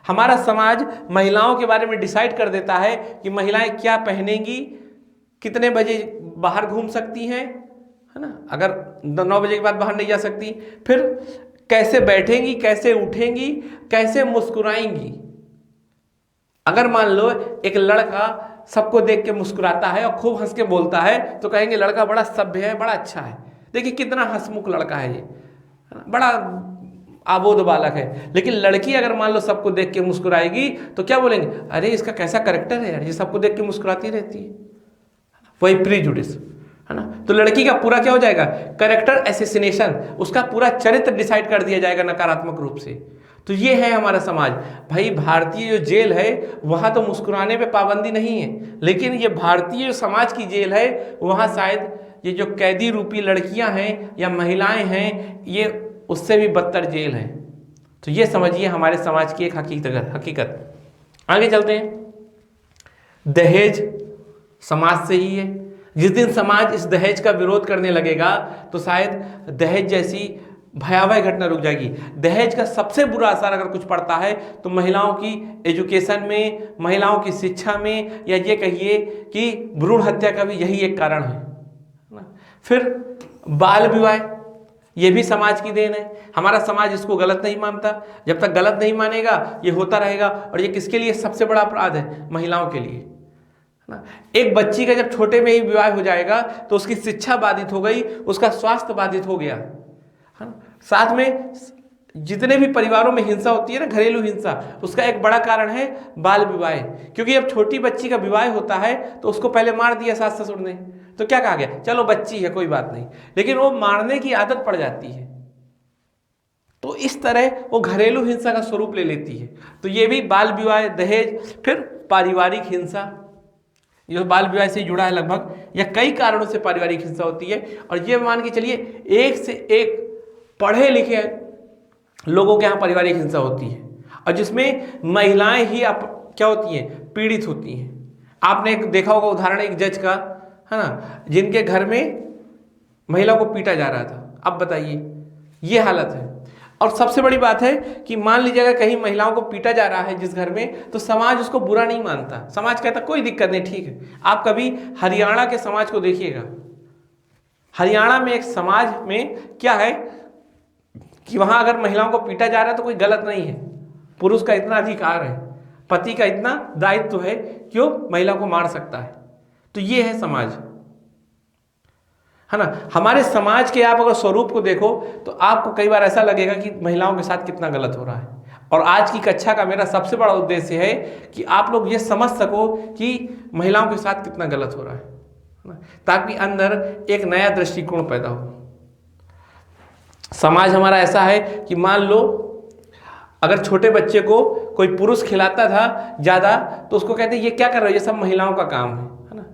Speaker 1: हमारा समाज महिलाओं के बारे में डिसाइड कर देता है कि महिलाएं क्या पहनेंगी, कितने बजे बाहर घूम सकती हैं, है ना, अगर 9 बजे के बाद बाहर नहीं जा सकती, फिर कैसे बैठेंगी, कैसे उठेंगी, कैसे मुस्कुराएंगी। अगर मान लो एक लड़का सबको देख के मुस्कुराता है और खूब हंस के बोलता है तो कहेंगे लड़का बड़ा सभ्य है, बड़ा अच्छा है, देखिए कितना हंसमुख लड़का है ये, बड़ा आबोध बालक है। लेकिन लड़की अगर मान लो सबको देख के मुस्कुराएगी तो क्या बोलेंगे, अरे इसका कैसा करेक्टर है यार, ये सबको देख के मुस्कुराती रहती है। वही प्रीजुडिस है ना। तो लड़की का पूरा क्या हो जाएगा, करेक्टर एसेसिनेशन, उसका पूरा चरित्र डिसाइड कर दिया जाएगा नकारात्मक रूप से। तो ये है हमारा समाज। भाई भारतीय जो जेल है वहाँ तो मुस्कुराने पे पाबंदी नहीं है, लेकिन ये भारतीय जो समाज की जेल है वहाँ शायद ये जो कैदी रूपी लड़कियां हैं या महिलाएं हैं ये उससे भी बदतर जेल है। तो ये समझिए हमारे समाज की एक हकीकत। आगे चलते हैं। दहेज समाज से ही है। जिस दिन समाज इस दहेज का विरोध करने लगेगा तो शायद दहेज जैसी भयावह घटना रुक जाएगी। दहेज का सबसे बुरा असर अगर कुछ पड़ता है तो महिलाओं की एजुकेशन में, महिलाओं की शिक्षा में, या ये कहिए कि भ्रूण हत्या का भी यही एक कारण है ना। फिर बाल विवाह, ये भी समाज की देन है। हमारा समाज इसको गलत नहीं मानता, जब तक गलत नहीं मानेगा ये होता रहेगा। और ये किसके लिए सबसे बड़ा अपराध है, महिलाओं के लिए ना। एक बच्ची का जब छोटे में ही विवाह हो जाएगा तो उसकी शिक्षा बाधित हो गई, उसका स्वास्थ्य बाधित हो गया, साथ में जितने भी परिवारों में हिंसा होती है ना, घरेलू हिंसा, उसका एक बड़ा कारण है बाल विवाह। क्योंकि जब छोटी बच्ची का विवाह होता है तो उसको पहले मार दिया सास ससुर ने, तो क्या कहा गया, चलो बच्ची है कोई बात नहीं, लेकिन वो मारने की आदत पड़ जाती है। तो इस तरह वो घरेलू हिंसा का स्वरूप ले लेती है। तो ये भी बाल विवाह, दहेज, फिर पारिवारिक हिंसा, ये बाल विवाह से जुड़ा है लगभग, या कई कारणों से पारिवारिक हिंसा होती है। और ये मान के चलिए एक से एक पढ़े लिखे लोगों के यहाँ पारिवारिक हिंसा होती है, और जिसमें महिलाएं ही क्या होती हैं, पीड़ित होती हैं। आपने एक देखा होगा उदाहरण एक जज का, है ना, जिनके घर में महिला को पीटा जा रहा था। अब बताइए ये हालत है। और सबसे बड़ी बात है कि मान लीजिए अगर कहीं महिलाओं को पीटा जा रहा है जिस घर में, तो समाज उसको बुरा नहीं मानता, समाज कहता कोई दिक्कत नहीं, ठीक है। आप कभी हरियाणा के समाज को देखिएगा। हरियाणा में एक समाज में क्या है कि वहां अगर महिलाओं को पीटा जा रहा है तो कोई गलत नहीं है, पुरुष का इतना अधिकार है, पति का इतना दायित्व है कि वो महिला को मार सकता है। तो ये है समाज, है ना। हमारे समाज के आप अगर स्वरूप को देखो तो आपको कई बार ऐसा लगेगा कि महिलाओं के साथ कितना गलत हो रहा है। और आज की कक्षा का मेरा सबसे बड़ा उद्देश्य है कि आप लोग ये समझ सको कि महिलाओं के साथ कितना गलत हो रहा है, ताकि अंदर एक नया दृष्टिकोण पैदा हो। समाज हमारा ऐसा है कि मान लो अगर छोटे बच्चे को कोई पुरुष खिलाता था ज़्यादा तो उसको कहते ये क्या कर रहे हो, ये सब महिलाओं का काम है ना।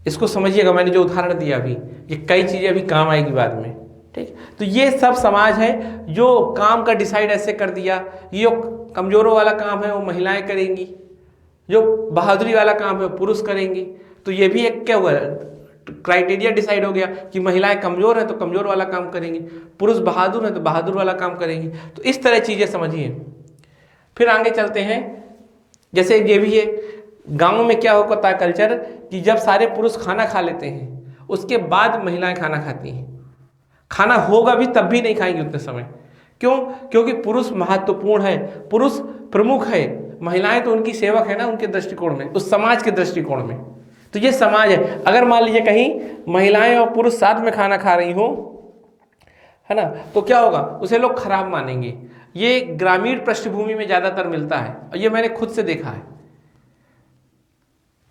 Speaker 1: इसको समझिएगा, मैंने जो उदाहरण दिया अभी, ये कई चीज़ें अभी काम आएगी बाद में, ठीक। तो ये सब समाज है जो काम का डिसाइड ऐसे कर दिया, ये कमज़ोरों वाला काम है वो महिलाएं करेंगी, जो बहादुरी वाला काम है वो पुरुष करेंगी। तो ये भी एक क्या हुआ, क्राइटेरिया डिसाइड हो गया कि महिलाएं कमज़ोर हैं तो कमज़ोर वाला काम करेंगी, पुरुष बहादुर हैं तो बहादुर वाला काम करेंगी। तो इस तरह चीज़ें समझिए। फिर आगे चलते हैं, जैसे ये भी है गाँव में क्या होता है कल्चर कि जब सारे पुरुष खाना खा लेते हैं उसके बाद महिलाएं खाना खाती हैं। खाना होगा भी तब भी नहीं खाएंगी उतने समय। क्यों? क्योंकि पुरुष महत्वपूर्ण है, पुरुष प्रमुख है, महिलाएं तो उनकी सेवक है ना, उनके दृष्टिकोण में, उस समाज के दृष्टिकोण में। तो ये समाज है। अगर मान लीजिए कहीं महिलाएं और पुरुष साथ में खाना खा रही हो, है ना, तो क्या होगा, उसे लोग खराब मानेंगे। ये ग्रामीण पृष्ठभूमि में ज़्यादातर मिलता है और ये मैंने खुद से देखा है,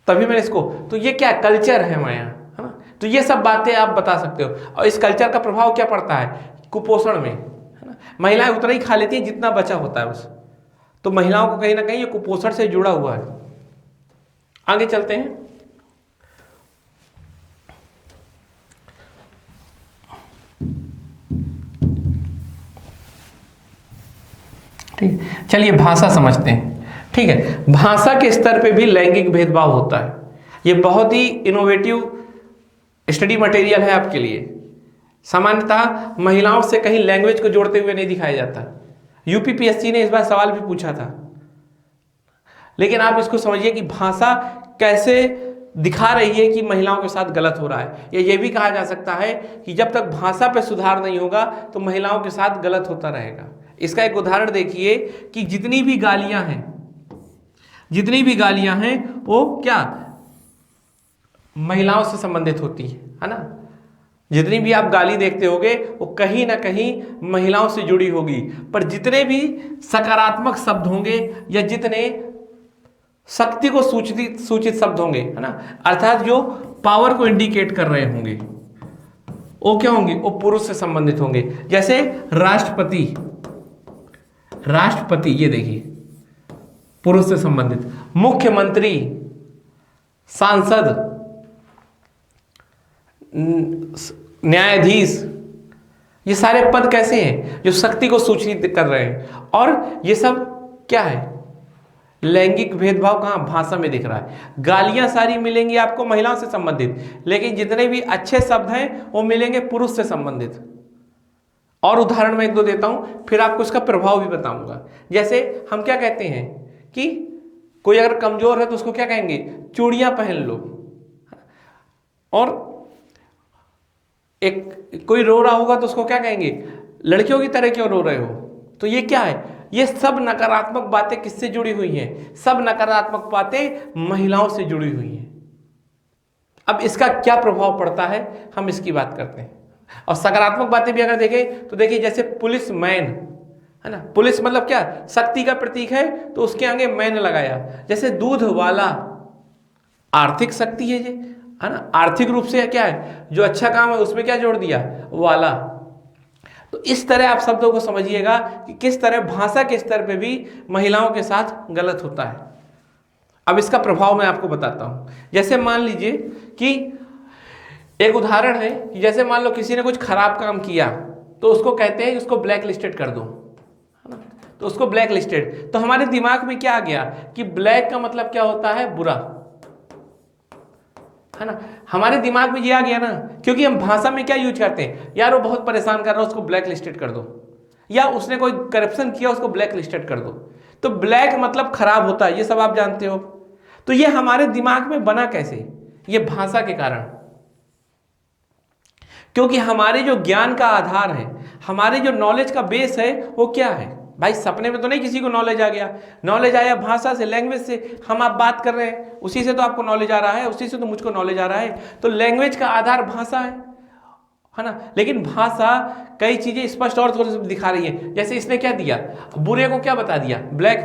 Speaker 1: तभी मैंने इसको, तो ये क्या कल्चर है हमारे यहाँ, है ना। तो ये सब बातें आप बता सकते हो। और इस कल्चर का प्रभाव क्या पड़ता है कुपोषण में, है ना। महिलाएं उतना ही खा लेती हैं जितना बचा होता है बस। तो महिलाओं को कहीं ना कहीं ये कुपोषण से जुड़ा हुआ है। आगे चलते हैं। ठीक, चलिए भाषा समझते हैं। ठीक है, भाषा के स्तर पे भी लैंगिक भेदभाव होता है। ये बहुत ही इनोवेटिव स्टडी मटेरियल है आपके लिए। सामान्यतः महिलाओं से कहीं लैंग्वेज को जोड़ते हुए नहीं दिखाया जाता। यूपीपीएससी ने इस बार सवाल भी पूछा था, लेकिन आप इसको समझिए कि भाषा कैसे दिखा रही है कि महिलाओं के साथ गलत हो रहा है। या ये भी कहा जा सकता है कि जब तक भाषा पे सुधार नहीं होगा तो महिलाओं के साथ गलत होता रहेगा। इसका एक उदाहरण देखिए कि जितनी भी गालियां हैं वो क्या महिलाओं से संबंधित होती है ना। जितनी भी आप गाली देखते होगे वो कहीं ना कहीं महिलाओं से जुड़ी होगी। पर जितने भी सकारात्मक शब्द होंगे या जितने शक्ति को सूचित शब्द होंगे, है ना, अर्थात जो पावर को इंडिकेट कर रहे होंगे, वो क्या होंगे, वो पुरुष से संबंधित होंगे। जैसे राष्ट्रपति ये देखिए पुरुष से संबंधित, मुख्यमंत्री, सांसद, न्यायाधीश, ये सारे पद कैसे हैं, जो शक्ति को सूचित कर रहे हैं। और ये सब क्या है, लैंगिक भेदभाव कहाँ, भाषा में दिख रहा है। गालियां सारी मिलेंगी आपको महिलाओं से संबंधित, लेकिन जितने भी अच्छे शब्द हैं वो मिलेंगे पुरुष से संबंधित। और उदाहरण मैं एक दो देता हूं, फिर आपको इसका प्रभाव भी बताऊंगा। जैसे हम क्या कहते हैं कि कोई अगर कमजोर है तो उसको क्या कहेंगे, चूड़ियां पहन लो। और एक कोई रो रहा होगा तो उसको क्या कहेंगे, लड़कियों की तरह क्यों रो रहे हो। तो ये क्या है, ये सब नकारात्मक बातें किससे जुड़ी हुई हैं, सब नकारात्मक बातें महिलाओं से जुड़ी हुई हैं। अब इसका क्या प्रभाव पड़ता है हम इसकी बात करते हैं। और सकारात्मक बातें भी अगर देखें तो देखिए, जैसे पुलिस मैन है ना, पुलिस मतलब क्या, शक्ति का प्रतीक है तो उसके आगे मैन लगाया। जैसे दूध वाला, आर्थिक शक्ति है ये, है ना, आर्थिक रूप से क्या है, जो अच्छा काम है उसमें क्या जोड़ दिया, वाला। तो इस तरह आप शब्दों को समझिएगा कि किस तरह भाषा के स्तर पे भी महिलाओं के साथ गलत होता है। अब इसका प्रभाव मैं आपको बताता हूं। जैसे मान लीजिए कि एक उदाहरण है कि जैसे मान लो किसी ने कुछ खराब काम किया तो उसको कहते हैं कि उसको ब्लैक लिस्टेड कर दो, है ना, तो उसको ब्लैक लिस्टेड। तो हमारे दिमाग में क्या आ गया कि ब्लैक का मतलब क्या होता है, बुरा, है ना। हमारे दिमाग में ये आ गया ना, क्योंकि हम भाषा में क्या यूज करते हैं, यार वो बहुत परेशान कर रहा है उसको ब्लैक लिस्टेड कर दो, या उसने कोई करप्शन किया उसको ब्लैक लिस्टेड कर दो। तो ब्लैक मतलब खराब होता है, ये सब आप जानते हो। तो ये हमारे दिमाग में बना कैसे, ये भाषा के कारण, क्योंकि हमारे जो ज्ञान का आधार है, हमारे जो नॉलेज का बेस है वो क्या है भाई। सपने में तो नहीं किसी को नॉलेज आ गया, नॉलेज आया भाषा से, लैंग्वेज से। हम आप बात कर रहे हैं उसी से तो आपको नॉलेज आ रहा है, उसी से तो मुझको नॉलेज आ रहा है। तो लैंग्वेज का आधार भाषा है ना। लेकिन भाषा कई चीजें स्पष्ट और थोड़ी सी दिखा रही है। जैसे इसने क्या दिया, बुरे को क्या बता दिया, ब्लैक,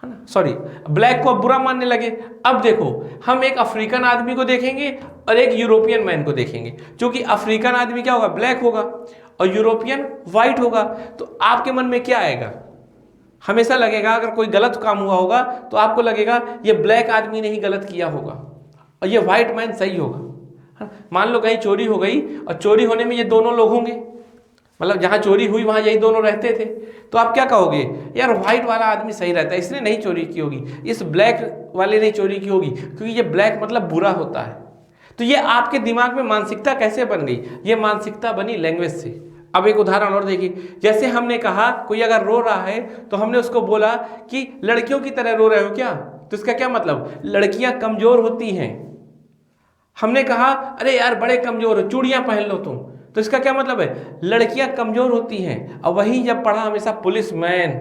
Speaker 1: है ना, सॉरी, ब्लैक को बुरा मानने लगे। अब देखो, हम एक अफ्रीकन आदमी को देखेंगे और एक यूरोपियन मैन को देखेंगे। क्योंकि अफ्रीकन आदमी क्या होगा, ब्लैक होगा, और यूरोपियन व्हाइट होगा। तो आपके मन में क्या आएगा, हमेशा लगेगा अगर कोई गलत काम हुआ होगा तो आपको लगेगा ये ब्लैक आदमी ने ही गलत किया होगा और ये व्हाइट मैन सही होगा। मान लो कहीं चोरी हो गई और चोरी होने में ये दोनों लोग होंगे, मतलब जहां चोरी हुई वहां यही दोनों रहते थे, तो आप क्या कहोगे, यार व्हाइट वाला आदमी सही रहता है, इसने नहीं चोरी की होगी, इस ब्लैक वाले ने चोरी की होगी, क्योंकि ये ब्लैक मतलब बुरा होता है। तो ये आपके दिमाग में मानसिकता कैसे बन गई, ये मानसिकता बनी लैंग्वेज से। अब एक उदाहरण और देखिए, जैसे हमने कहा कोई अगर रो रहा है तो हमने उसको बोला कि लड़कियों की तरह रो रहे हो क्या, तो इसका क्या मतलब, लड़कियां कमजोर होती हैं। हमने कहा अरे यार बड़े कमजोर हो, चूड़ियां पहन लो तुम, तो इसका क्या मतलब है, लड़कियां कमजोर होती हैं। और वही जब पढ़ा हमेशा पुलिस मैन,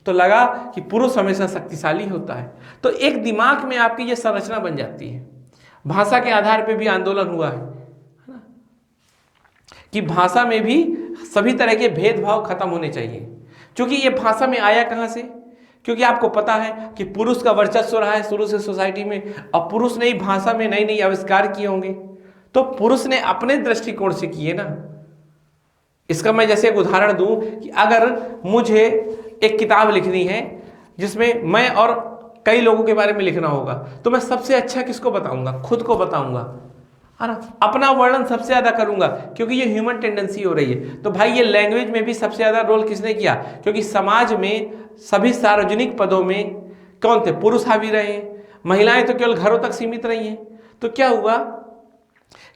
Speaker 1: तो लगा कि पुरुष हमेशा शक्तिशाली होता है। तो एक दिमाग में आपकी ये संरचना बन जाती है। भाषा के आधार पे भी आंदोलन हुआ है ना, कि भाषा में भी सभी तरह के भेदभाव खत्म होने चाहिए। क्योंकि ये भाषा में आया कहाँ से, क्योंकि आपको पता है कि पुरुष का वर्चस्व रहा है शुरू से सोसाइटी में, और पुरुष ने ही भाषा में नई नई आविष्कार किए होंगे, तो पुरुष ने अपने दृष्टिकोण से किए ना। इसका मैं जैसे एक उदाहरण दूं कि अगर मुझे एक किताब लिखनी है जिसमें मैं और कई लोगों के बारे में लिखना होगा, तो मैं सबसे अच्छा किसको बताऊंगा, खुद को बताऊंगा, है ना, अपना वर्णन सबसे ज्यादा करूंगा, क्योंकि ये ह्यूमन टेंडेंसी हो रही है। तो भाई ये लैंग्वेज में भी सबसे ज्यादा रोल किसने किया, क्योंकि समाज में सभी सार्वजनिक पदों में कौन थे, पुरुष हावी रहे हैं, महिलाएं तो केवल घरों तक सीमित रही हैं। तो क्या हुआ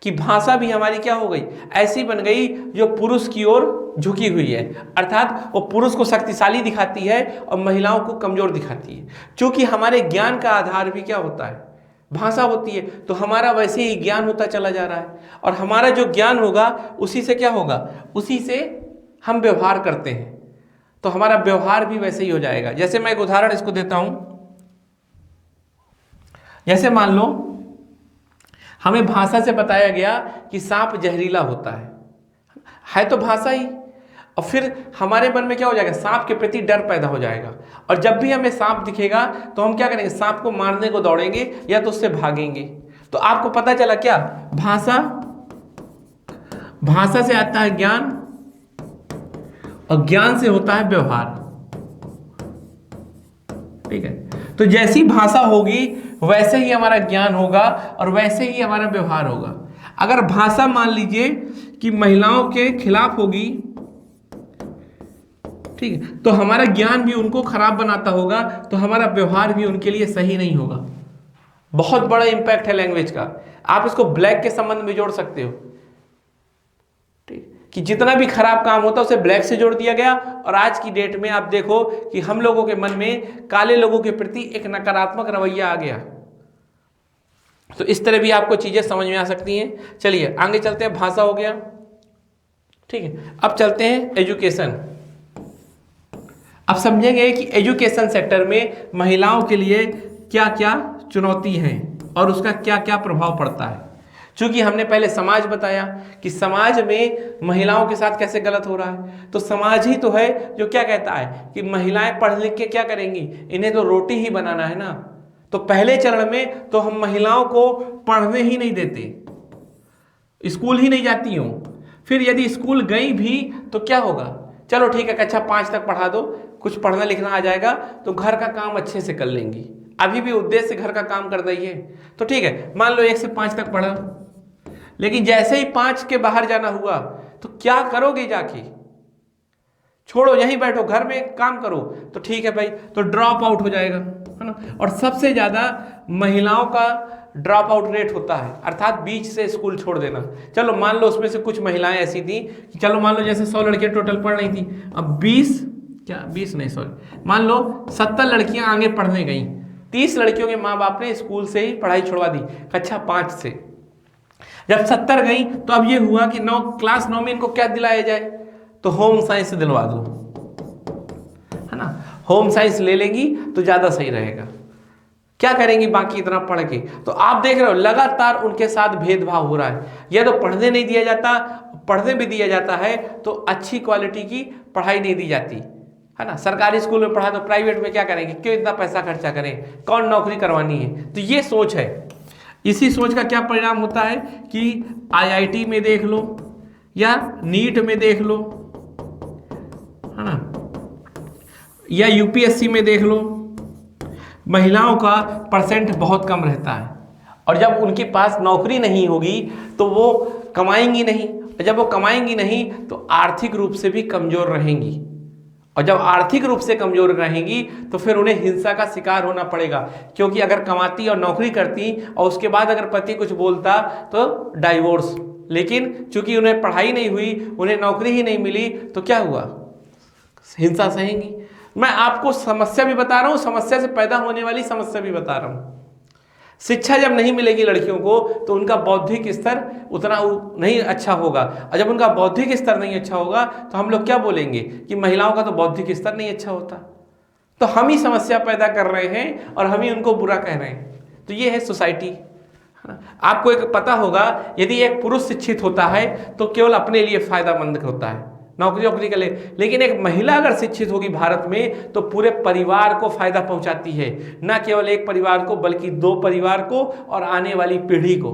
Speaker 1: कि भाषा भी हमारी क्या हो गई, ऐसी बन गई जो पुरुष की ओर झुकी हुई है, अर्थात वो पुरुष को शक्तिशाली दिखाती है और महिलाओं को कमजोर दिखाती है। क्योंकि हमारे ज्ञान का आधार भी क्या होता है, भाषा होती है, तो हमारा वैसे ही ज्ञान होता चला जा रहा है, और हमारा जो ज्ञान होगा उसी से क्या होगा, उसी से हम व्यवहार करते हैं, तो हमारा व्यवहार भी वैसे ही हो जाएगा। जैसे मैं एक उदाहरण इसको देता हूं, जैसे मान लो हमें भाषा से बताया गया कि सांप जहरीला होता है तो भाषा ही, और फिर हमारे मन में क्या हो जाएगा, सांप के प्रति डर पैदा हो जाएगा, और जब भी हमें सांप दिखेगा तो हम क्या करेंगे, सांप को मारने को दौड़ेंगे या तो उससे भागेंगे। तो आपको पता चला क्या, भाषा से आता है ज्ञान, और ज्ञान से होता है व्यवहार। ठीक है, तो जैसी भाषा होगी वैसे ही हमारा ज्ञान होगा और वैसे ही हमारा व्यवहार होगा। अगर भाषा मान लीजिए कि महिलाओं के खिलाफ होगी, ठीक है, तो हमारा ज्ञान भी उनको खराब बनाता होगा, तो हमारा व्यवहार भी उनके लिए सही नहीं होगा। बहुत बड़ा इंपैक्ट है लैंग्वेज का। आप इसको ब्लैक के संबंध में जोड़ सकते हो, ठीक, कि जितना भी खराब काम होता है उसे ब्लैक से जोड़ दिया गया, और आज की डेट में आप देखो कि हम लोगों के मन में काले लोगों के प्रति एक नकारात्मक रवैया आ गया। तो इस तरह भी आपको चीजें समझ में आ सकती हैं। चलिए आगे चलते हैं, भाषा हो गया, ठीक है। अब चलते हैं एजुकेशन। अब समझेंगे कि एजुकेशन सेक्टर में महिलाओं के लिए क्या क्या चुनौती है और उसका क्या क्या प्रभाव पड़ता है। चूंकि हमने पहले समाज बताया कि समाज में महिलाओं के साथ कैसे गलत हो रहा है, तो समाज ही तो है जो क्या कहता है कि महिलाएं पढ़ लिख के क्या करेंगी, इन्हें तो रोटी ही बनाना है ना। तो पहले चरण में तो हम महिलाओं को पढ़ने ही नहीं देते, स्कूल ही नहीं जाती हूं। फिर यदि स्कूल गई भी तो क्या होगा, चलो ठीक है कक्षा 5 तक पढ़ा दो, कुछ पढ़ना लिखना आ जाएगा तो घर का काम अच्छे से कर लेंगी। अभी भी उद्देश्य से घर का काम कर रही है तो ठीक है, मान लो 1 से 5 तक पढ़ा, लेकिन जैसे ही 5 के बाहर जाना हुआ तो क्या करोगे, जाके छोड़ो, यहीं बैठो घर में काम करो, तो ठीक है भाई, तो ड्रॉप आउट हो जाएगा, है ना। और सबसे ज्यादा महिलाओं का ड्रॉप आउट रेट होता है, अर्थात बीच से स्कूल छोड़ देना। चलो मान लो उसमें से कुछ महिलाएं ऐसी थी कि चलो मान लो जैसे 100 लड़कियां टोटल पढ़ रही थी, अब 20 नहीं सॉरी, मान लो 70 लड़कियां आगे पढ़ने गई, 30 लड़कियों के माँ बाप ने स्कूल से ही पढ़ाई छुड़वा दी कक्षा 5 से। जब 70 गई तो अब ये हुआ कि क्लास 9 में इनको क्या दिलाया जाए, तो होम साइंस दिलवा दो, है ना। होम साइंस ले लेंगी तो ज्यादा सही रहेगा, क्या करेंगी बाकी इतना पढ़ के। तो आप देख रहे हो लगातार उनके साथ भेदभाव हो रहा है, या तो पढ़ने नहीं दिया जाता, पढ़ने भी दिया जाता है तो अच्छी क्वालिटी की पढ़ाई नहीं दी जाती, है ना। सरकारी स्कूल में पढ़ा तो प्राइवेट में क्या करेंगे, क्यों इतना पैसा खर्चा करें, कौन नौकरी करवानी है। तो ये सोच है, इसी सोच का क्या परिणाम होता है कि IIT में देख लो या नीट में देख लो, है ना, या UPSC में देख लो, महिलाओं का परसेंट बहुत कम रहता है, और जब उनके पास नौकरी नहीं होगी तो वो कमाएंगी नहीं, और जब वो कमाएंगी नहीं तो आर्थिक रूप से भी कमजोर रहेंगी, और जब आर्थिक रूप से कमजोर रहेंगी तो फिर उन्हें हिंसा का शिकार होना पड़ेगा। क्योंकि अगर कमाती और नौकरी करती और उसके बाद अगर पति कुछ बोलता तो डाइवोर्स, लेकिन चूंकि उन्हें पढ़ाई नहीं हुई, उन्हें नौकरी ही नहीं मिली, तो क्या हुआ, हिंसा सहेंगी। मैं आपको समस्या भी बता रहा हूं, समस्या से पैदा होने वाली समस्या भी बता रहा हूं। शिक्षा जब नहीं मिलेगी लड़कियों को तो उनका बौद्धिक स्तर उतना नहीं अच्छा होगा, और जब उनका बौद्धिक स्तर नहीं अच्छा होगा तो हम लोग क्या बोलेंगे कि महिलाओं का तो बौद्धिक स्तर नहीं अच्छा होता। तो हम ही समस्या पैदा कर रहे हैं और हम ही उनको बुरा कह रहे हैं। तो ये है सोसाइटी। आपको एक पता होगा, यदि एक पुरुष शिक्षित होता है तो केवल अपने लिए फायदामंद होता है, नौकरी के लिए, लेकिन एक महिला अगर शिक्षित होगी भारत में तो पूरे परिवार को फायदा पहुंचाती है, ना केवल एक परिवार को बल्कि 2 परिवार को और आने वाली पीढ़ी को।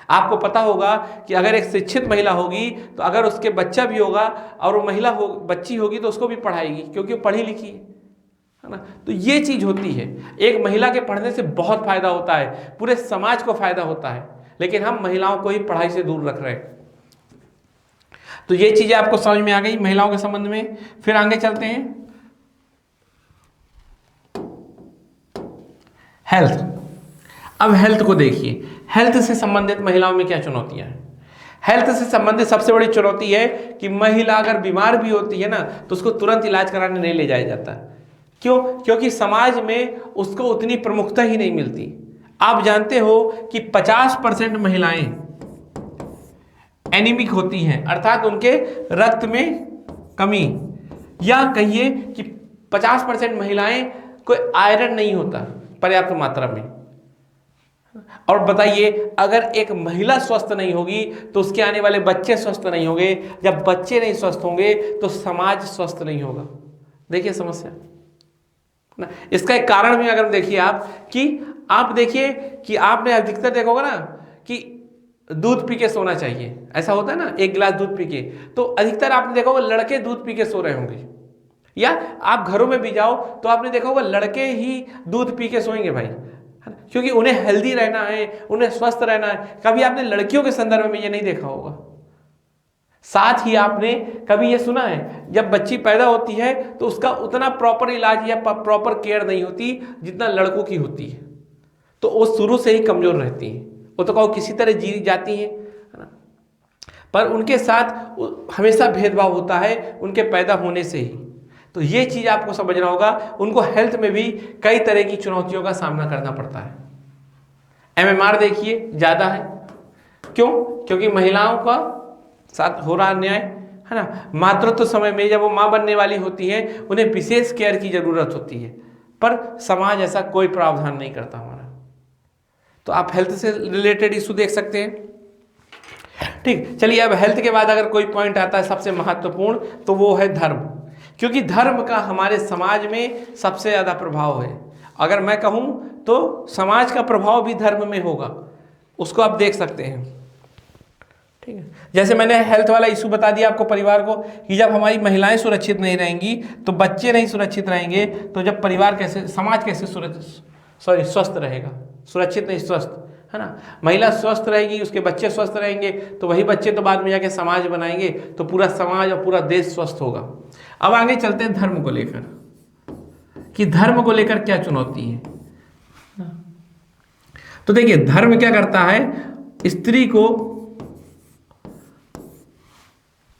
Speaker 1: आपको पता होगा कि अगर एक शिक्षित महिला होगी तो अगर उसके बच्चा भी होगा और वो महिला बच्ची होगी तो उसको भी पढ़ाएगी, क्योंकि वो पढ़ी लिखी है ना। तो ये चीज होती है, एक महिला के पढ़ने से बहुत फायदा होता है, पूरे समाज को फायदा होता है, लेकिन हम महिलाओं को ही पढ़ाई से दूर रख रहे हैं। तो ये चीजें आपको समझ में आ गई महिलाओं के संबंध में। फिर आगे चलते हैं, हेल्थ। अब हेल्थ को देखिए, हेल्थ से संबंधित महिलाओं में क्या चुनौतियां हैं। हेल्थ से संबंधित सबसे बड़ी चुनौती है कि महिला अगर बीमार भी होती है ना तो उसको तुरंत इलाज कराने नहीं ले जाया जाता। क्यों? क्योंकि समाज में उसको उतनी प्रमुखता ही नहीं मिलती। आप जानते हो कि 50% महिलाएं एनीमिक होती हैं, अर्थात उनके रक्त में कमी, या कहिए कि 50% महिलाएं को आयरन नहीं होता पर्याप्त मात्रा में। और बताइए, अगर एक महिला स्वस्थ नहीं होगी तो उसके आने वाले बच्चे स्वस्थ नहीं होंगे, जब बच्चे नहीं स्वस्थ होंगे तो समाज स्वस्थ नहीं होगा। देखिए समस्या ना। इसका एक कारण भी अगर देखिए आप देखिए कि आपने अधिकतर देखा होगा ना कि दूध पी के सोना चाहिए, ऐसा होता है ना, एक गिलास दूध पी के, तो अधिकतर आपने देखा होगा लड़के दूध पी के सो रहे होंगे, या आप घरों में भी जाओ तो आपने देखा होगा लड़के ही दूध पी के सोएंगे भाई, क्योंकि उन्हें हेल्दी रहना है, उन्हें स्वस्थ रहना है। कभी आपने लड़कियों के संदर्भ में ये नहीं देखा होगा। साथ ही आपने कभी ये सुना है जब बच्ची पैदा होती है तो उसका उतना प्रॉपर इलाज या प्रॉपर केयर नहीं होती जितना लड़कों की होती है, तो वो शुरू से ही कमजोर रहती हैं, वो तो कहो किसी तरह जी जाती हैं, है ना, पर उनके साथ हमेशा भेदभाव होता है उनके पैदा होने से ही। तो ये चीज़ आपको समझना होगा, उनको हेल्थ में भी कई तरह की चुनौतियों का सामना करना पड़ता है। MMR देखिए ज़्यादा है, क्यों? क्योंकि महिलाओं का साथ हो रहा अन्याय, है ना। मातृत्व समय में जब वो माँ बनने वाली होती हैं उन्हें विशेष केयर की ज़रूरत होती है, पर समाज ऐसा कोई प्रावधान नहीं करता हमारा। तो आप हेल्थ से रिलेटेड इशू देख सकते हैं। ठीक, चलिए अब हेल्थ के बाद अगर कोई पॉइंट आता है सबसे महत्वपूर्ण, तो वो है धर्म, क्योंकि धर्म का हमारे समाज में सबसे ज़्यादा प्रभाव है। अगर मैं कहूँ तो समाज का प्रभाव भी धर्म में होगा, उसको आप देख सकते हैं। ठीक है, जैसे मैंने हेल्थ वाला इशू बता दिया आपको परिवार को, कि जब हमारी महिलाएं सुरक्षित नहीं रहेंगी तो बच्चे नहीं सुरक्षित रहेंगे, तो जब परिवार कैसे, समाज कैसे स्वस्थ रहेगा? सुरक्षित नहीं, स्वस्थ, है ना। महिला स्वस्थ रहेगी, उसके बच्चे स्वस्थ रहेंगे, तो वही बच्चे तो बाद में जाके समाज बनाएंगे, तो पूरा समाज और पूरा देश स्वस्थ होगा। अब आगे चलते हैं धर्म को लेकर, कि धर्म को लेकर क्या चुनौती है। तो देखिए धर्म क्या करता है, स्त्री को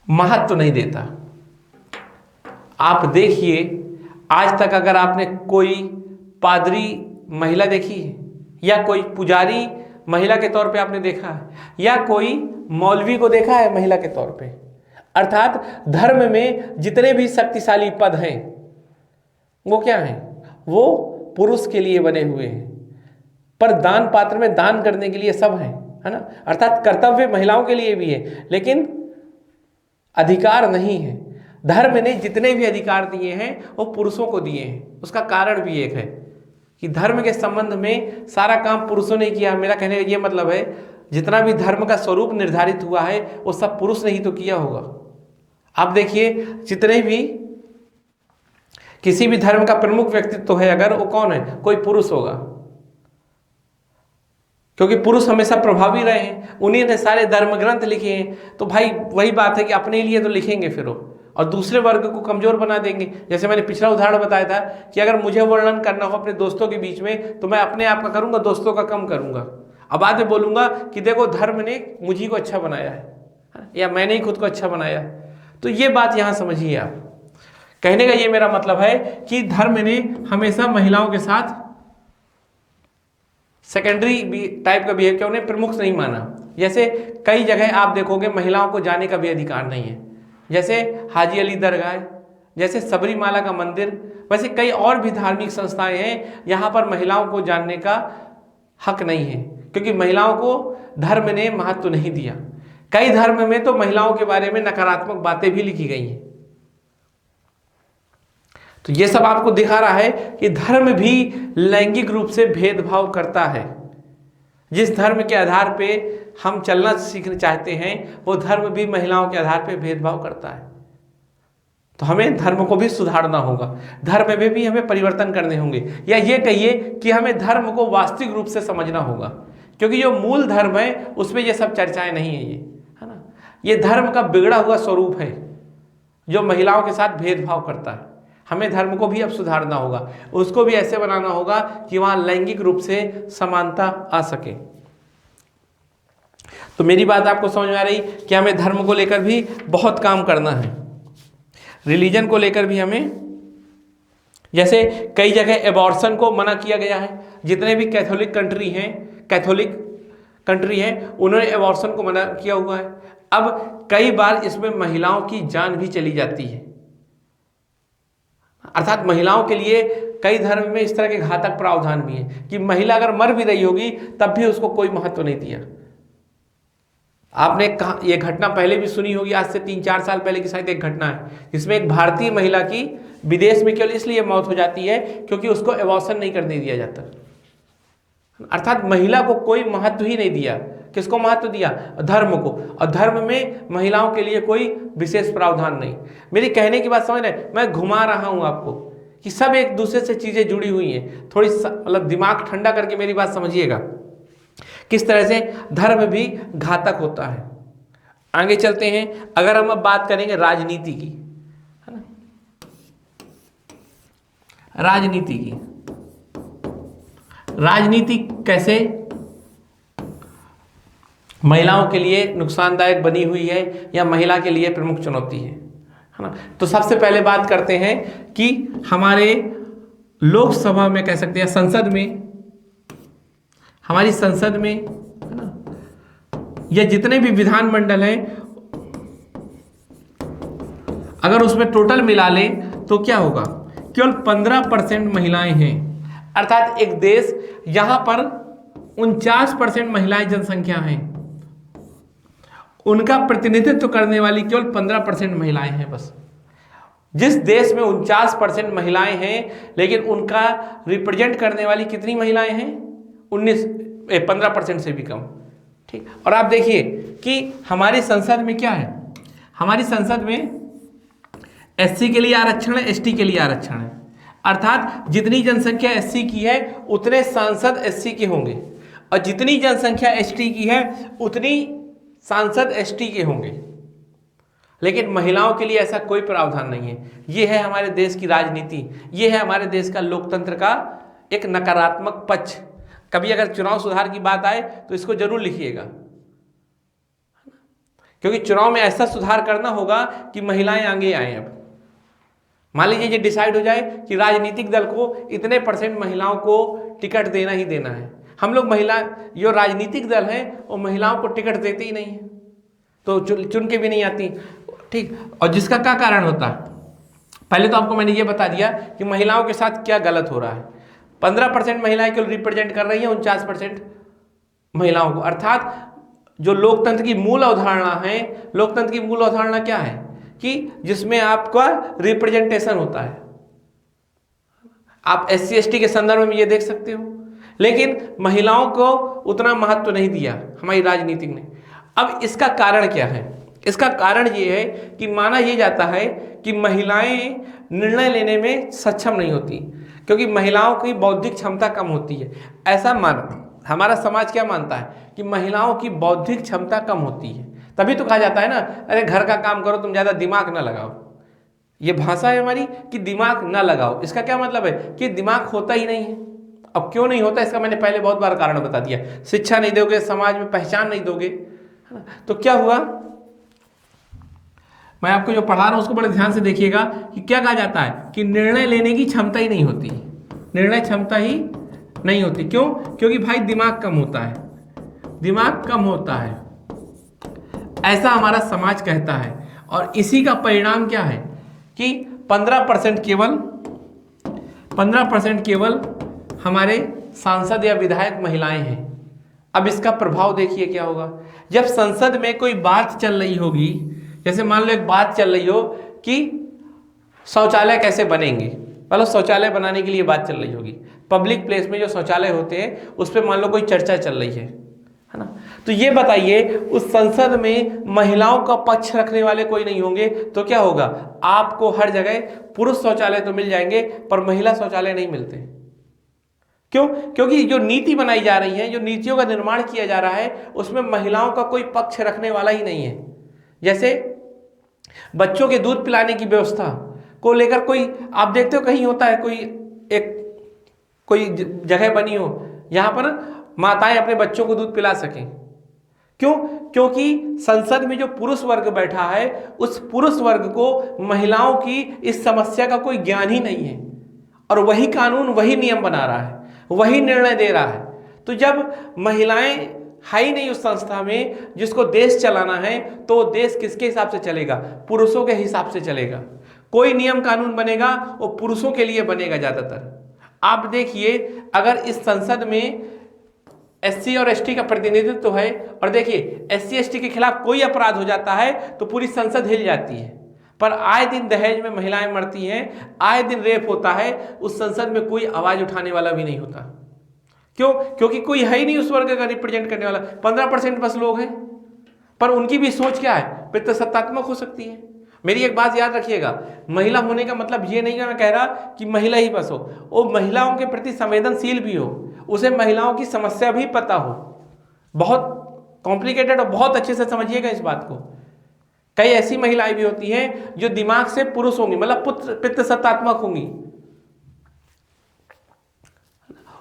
Speaker 1: महत्व नहीं देता। आप देखिए आज तक अगर आपने कोई पादरी महिला देखी है, या कोई पुजारी महिला के तौर पे आपने देखा है, या कोई मौलवी को देखा है महिला के तौर पे? अर्थात धर्म में जितने भी शक्तिशाली पद हैं वो क्या हैं? वो पुरुष के लिए बने हुए हैं, पर दान पात्र में दान करने के लिए सब हैं, है ना। अर्थात कर्तव्य महिलाओं के लिए भी है, लेकिन अधिकार नहीं है। धर्म ने जितने भी अधिकार दिए हैं वो पुरुषों को दिए हैं। उसका कारण भी एक है कि धर्म के संबंध में सारा काम पुरुषों ने किया। मेरा कहने का ये मतलब है, जितना भी धर्म का स्वरूप निर्धारित हुआ है वो सब पुरुष ने ही तो किया होगा। आप देखिए जितने भी किसी भी धर्म का प्रमुख व्यक्तित्व है अगर, वो कौन है? कोई पुरुष होगा, क्योंकि पुरुष हमेशा प्रभावी रहे हैं, उन्हीं ने सारे धर्म ग्रंथ लिखे हैं। तो भाई वही बात है कि अपने लिए तो लिखेंगे फिर वो, और दूसरे वर्ग को कमजोर बना देंगे। जैसे मैंने पिछला उदाहरण बताया था कि अगर मुझे वर्णन करना हो अपने दोस्तों के बीच में, तो मैं अपने आप का करूंगा, दोस्तों का कम करूंगा। अब बाद में बोलूंगा कि देखो धर्म ने मुझी को अच्छा बनाया है, या मैंने ही खुद को अच्छा बनाया। तो ये बात यहाँ समझिए आप। कहने का ये मेरा मतलब है कि धर्म ने हमेशा महिलाओं के साथ सेकेंडरी टाइप का बिहेव किया, उन्हें प्रमुख नहीं माना। जैसे कई जगह आप देखोगे महिलाओं को जाने का भी अधिकार नहीं है, जैसे हाजी अली दरगाह, जैसे सबरीमाला का मंदिर, वैसे कई और भी धार्मिक संस्थाएं हैं यहाँ पर महिलाओं को जानने का हक नहीं है, क्योंकि महिलाओं को धर्म ने महत्व नहीं दिया। कई धर्म में तो महिलाओं के बारे में नकारात्मक बातें भी लिखी गई हैं। तो ये सब आपको दिखा रहा है कि धर्म भी लैंगिक रूप से भेदभाव करता है। जिस धर्म के आधार पे हम चलना सीखना चाहते हैं वो धर्म भी महिलाओं के आधार पे भेदभाव करता है। तो हमें धर्म को भी सुधारना होगा, धर्म में भी हमें परिवर्तन करने होंगे, या ये कहिए कि हमें धर्म को वास्तविक रूप से समझना होगा, क्योंकि जो मूल धर्म है उसमें ये सब चर्चाएं नहीं है, ये है ना। ये धर्म का बिगड़ा हुआ स्वरूप है जो महिलाओं के साथ भेदभाव करता है। हमें धर्म को भी अब सुधारना होगा, उसको भी ऐसे बनाना होगा कि वहाँ लैंगिक रूप से समानता आ सके। तो मेरी बात आपको समझ में आ रही कि हमें धर्म को लेकर भी बहुत काम करना है, रिलीजन को लेकर भी हमें जैसे कई जगह एबॉर्शन को मना किया गया है, जितने भी कैथोलिक कंट्री हैं उन्होंने एबॉर्शन को मना किया हुआ है। अब कई बार इसमें महिलाओं की जान भी चली जाती है, अर्थात महिलाओं के लिए कई धर्म में इस तरह के घातक प्रावधान भी हैं कि महिला अगर मर भी रही होगी तब भी उसको कोई महत्व नहीं दिया। आपने कहा यह घटना पहले भी सुनी होगी, आज से 3-4 साल पहले की शायद एक घटना है जिसमें एक भारतीय महिला की विदेश में केवल इसलिए मौत हो जाती है क्योंकि उसको एबॉर्शन नहीं करने दिया जाता। अर्थात महिला को कोई महत्व ही नहीं दिया। किसको महत्व दिया? धर्म को। और धर्म में महिलाओं के लिए कोई विशेष प्रावधान नहीं। मेरी कहने की बात समझ रहे, मैं घुमा रहा हूं आपको कि सब एक दूसरे से चीजें जुड़ी हुई हैं। थोड़ी मतलब दिमाग ठंडा करके मेरी बात समझिएगा किस तरह से धर्म भी घातक होता है। आगे चलते हैं। अगर हम अब बात करेंगे राजनीति की, है ना, राजनीति कैसे महिलाओं के लिए नुकसानदायक बनी हुई है या महिला के लिए प्रमुख चुनौती है ना। तो सबसे पहले बात करते हैं कि हमारे लोकसभा में कह सकते हैं संसद में, हमारी संसद में, है ना, ये जितने भी विधानमंडल हैं अगर उसमें टोटल मिला लें तो क्या होगा? केवल 15% महिलाएं हैं। अर्थात एक देश यहां पर 49% महिलाएं जनसंख्या हैं, उनका प्रतिनिधित्व करने वाली केवल 15% महिलाएं हैं बस। जिस देश में 49% महिलाएं हैं लेकिन उनका रिप्रेजेंट करने वाली कितनी महिलाएं हैं? 15% से भी कम। ठीक। और आप देखिए कि हमारी संसद में क्या है, हमारी संसद में एससी के लिए आरक्षण है, एसटी के लिए आरक्षण है। अर्थात जितनी जनसंख्या एससी की है उतने सांसद एससी के होंगे और जितनी जनसंख्या एसटी की है उतनी सांसद एसटी के होंगे। लेकिन महिलाओं के लिए ऐसा कोई प्रावधान नहीं है। ये है हमारे देश की राजनीति, ये है हमारे देश का लोकतंत्र का एक नकारात्मक पक्ष। कभी अगर चुनाव सुधार की बात आए तो इसको जरूर लिखिएगा, क्योंकि चुनाव में ऐसा सुधार करना होगा कि महिलाएं आगे आए। अब मान लीजिए ये डिसाइड हो जाए कि राजनीतिक दल को इतने % महिलाओं को टिकट देना ही देना है। हम लोग महिला जो राजनीतिक दल हैं वो महिलाओं को टिकट देते ही नहीं है, तो चुन के भी नहीं आती। ठीक। और जिसका क्या कारण होता है? पहले तो आपको मैंने ये बता दिया कि महिलाओं के साथ क्या गलत हो रहा है। 15% महिलाएं केवल रिप्रेजेंट कर रही हैं 49% महिलाओं को। अर्थात जो लोकतंत्र की मूल अवधारणा है, लोकतंत्र की मूल अवधारणा क्या है कि जिसमें आपका रिप्रेजेंटेशन होता है। आप SC ST के संदर्भ में ये देख सकते हो, लेकिन महिलाओं को उतना महत्व नहीं दिया हमारी राजनीति ने। अब इसका कारण क्या है? इसका कारण ये है कि माना यह जाता है कि महिलाएं निर्णय लेने में सक्षम नहीं होती क्योंकि महिलाओं की बौद्धिक क्षमता कम होती है। ऐसा हमारा समाज क्या मानता है कि महिलाओं की बौद्धिक क्षमता कम होती है। तभी तो कहा जाता है ना, अरे घर का काम करो, तुम ज़्यादा दिमाग ना लगाओ। ये भाषा है हमारी कि दिमाग ना लगाओ। इसका क्या मतलब है कि दिमाग होता ही नहीं है। अब क्यों नहीं होता इसका मैंने पहले बहुत बार कारण बता दिया। शिक्षा नहीं दोगे, समाज में पहचान नहीं दोगे, है ना, तो क्या हुआ? मैं आपको जो पढ़ा रहा हूं उसको बड़े ध्यान से देखिएगा कि क्या कहा जाता है कि निर्णय लेने की क्षमता ही नहीं होती, निर्णय क्षमता ही नहीं होती। क्यों? क्योंकि भाई दिमाग कम होता है, दिमाग कम होता है, ऐसा हमारा समाज कहता है। और इसी का परिणाम क्या है कि 15% केवल हमारे सांसद या विधायक महिलाएं हैं। अब इसका प्रभाव देखिए क्या होगा। जब संसद में कोई बात चल रही होगी, जैसे मान लो एक बात चल रही हो कि शौचालय कैसे बनेंगे, मतलब शौचालय बनाने के लिए बात चल रही होगी, पब्लिक प्लेस में जो शौचालय होते हैं उस पर मान लो कोई चर्चा चल रही है ना, तो ये बताइए उस संसद में महिलाओं का पक्ष रखने वाले कोई नहीं होंगे, तो क्या होगा? आपको हर जगह पुरुष शौचालय तो मिल जाएंगे पर महिला शौचालय नहीं मिलते। क्यों? क्योंकि जो नीति बनाई जा रही है, जो नीतियों का निर्माण किया जा रहा है, उसमें महिलाओं का कोई पक्ष रखने वाला ही नहीं है। जैसे बच्चों के दूध पिलाने की व्यवस्था को लेकर कोई, आप देखते हो कहीं होता है कोई जगह बनी हो यहां पर माताएं अपने बच्चों को दूध पिला सकें। क्यों? क्योंकि संसद में जो पुरुष वर्ग बैठा है उस पुरुष वर्ग को महिलाओं की इस समस्या का कोई ज्ञान ही नहीं है और वही कानून वही नियम बना रहा है, वही निर्णय दे रहा है। तो जब महिलाएं है ही नहीं उस संस्था में जिसको देश चलाना है, तो देश किसके हिसाब से चलेगा? पुरुषों के हिसाब से चलेगा। कोई नियम कानून बनेगा वो पुरुषों के लिए बनेगा ज़्यादातर। आप देखिए, अगर इस संसद में एससी और एसटी का प्रतिनिधित्व तो है, और देखिए एससी एसटी के खिलाफ कोई अपराध हो जाता है तो पूरी संसद हिल जाती है, पर आए दिन दहेज में महिलाएं मरती हैं, आए दिन रेप होता है, उस संसद में कोई आवाज उठाने वाला भी नहीं होता। क्यों? क्योंकि कोई है ही नहीं उस वर्ग का रिप्रेजेंट करने वाला। 15% बस लोग हैं, पर उनकी भी सोच क्या है? पितृसत्तात्मक हो सकती है। मेरी एक बात याद रखिएगा, महिला होने का मतलब ये नहीं कि मैं कह रहा कि महिला ही बस हो, वो महिलाओं के प्रति संवेदनशील भी हो, उसे महिलाओं की समस्या भी पता हो। बहुत कॉम्प्लिकेटेड और बहुत अच्छे से समझिएगा इस बात को। कई ऐसी महिलाएं भी होती हैं जो दिमाग से पुरुष होंगी, मतलब पितृसत्तात्मक होंगी,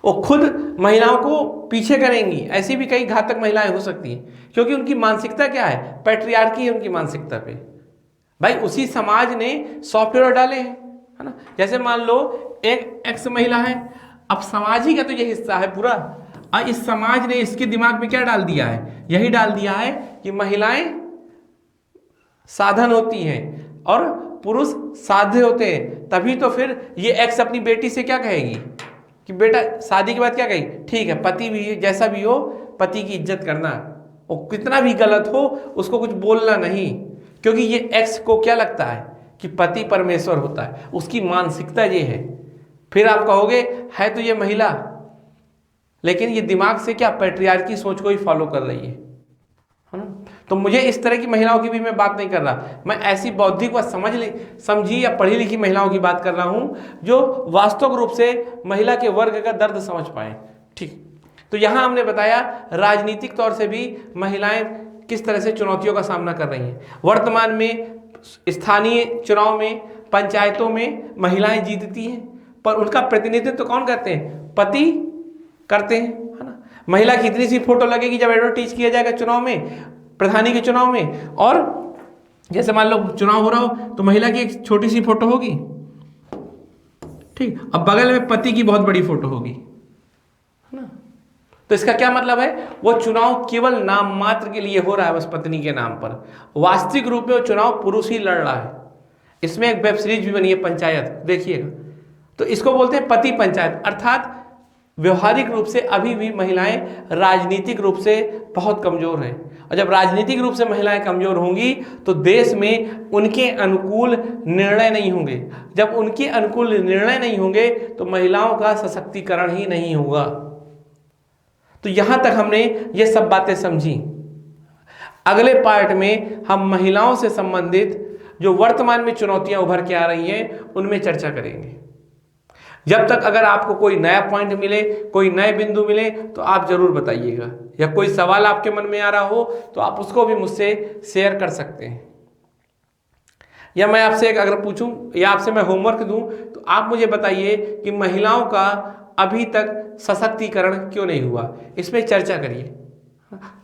Speaker 1: वो खुद महिलाओं को पीछे करेंगी। ऐसी भी कई घातक महिलाएं हो सकती हैं, क्योंकि उनकी मानसिकता क्या है? पैट्रियार्की है उनकी मानसिकता पे। भाई उसी समाज ने सॉफ्टवेयर डाले हैं, है ना। जैसे मान लो एक एक्स महिला है, अब समाज ही का तो ये हिस्सा है पूरा, और इस समाज ने इसके दिमाग में क्या डाल दिया है? यही डाल दिया है कि महिलाएं साधन होती हैं और पुरुष साध्य होते हैं। तभी तो फिर ये एक्स अपनी बेटी से क्या कहेगी कि बेटा शादी के बाद क्या कहेगी? ठीक है, पति भी जैसा भी हो पति की इज्जत करना, वो कितना भी गलत हो उसको कुछ बोलना नहीं, क्योंकि ये एक्स को क्या लगता है कि पति परमेश्वर होता है, उसकी मानसिकता ये है। फिर आप कहोगे है तो ये महिला, लेकिन ये दिमाग से क्या पैट्रियार्की सोच को ही फॉलो कर रही है ना। तो मुझे इस तरह की महिलाओं की भी मैं बात नहीं कर रहा, मैं ऐसी बौद्धिक व समझी या पढ़ी लिखी महिलाओं की बात कर रहा हूं जो वास्तविक रूप से महिला के वर्ग का दर्द समझ पाए। ठीक, तो यहां हमने बताया राजनीतिक तौर से भी महिलाएं किस तरह से चुनौतियों का सामना कर रही हैं। वर्तमान में स्थानीय चुनाव में, पंचायतों में महिलाएं जीतती हैं, पर उनका प्रतिनिधित्व तो कौन करते हैं? पति करते हैं, है ना। महिला की इतनी सी फोटो लगेगी जब एडवर्टाइज किया जाएगा चुनाव में, प्रधानी के चुनाव में, और जैसे मान लो चुनाव हो रहा हो तो महिला की एक छोटी सी फोटो होगी, ठीक, अब बगल में पति की बहुत बड़ी फोटो होगी, है ना। तो इसका क्या मतलब है? वो चुनाव केवल नाम मात्र के लिए हो रहा है, बस पत्नी के नाम पर। वास्तविक रूप में वो चुनाव पुरुष ही लड़ रहा है। इसमें एक वेब सीरीज भी बनी है पंचायत, देखिएगा। तो इसको बोलते हैं पति पंचायत, अर्थात व्यवहारिक रूप से अभी भी महिलाएं राजनीतिक रूप से बहुत कमजोर हैं, और जब राजनीतिक रूप से महिलाएं कमजोर होंगी तो देश में उनके अनुकूल निर्णय नहीं होंगे। जब उनके अनुकूल निर्णय नहीं होंगे तो महिलाओं का सशक्तिकरण ही नहीं होगा। तो यहां तक हमने ये सब बातें समझी। अगले पार्ट में हम महिलाओं से संबंधित जो वर्तमान में चुनौतियां उभर के आ रही हैं उनमें चर्चा करेंगे। जब तक अगर आपको कोई नया पॉइंट मिले, कोई नए बिंदु मिले तो आप जरूर बताइएगा, या कोई सवाल आपके मन में आ रहा हो तो आप उसको भी मुझसे शेयर कर सकते हैं। या मैं आपसे एक अगर पूछूं या आपसे मैं होमवर्क दूं तो आप मुझे बताइए कि महिलाओं का अभी तक सशक्तिकरण क्यों नहीं हुआ, इसमें चर्चा करिए।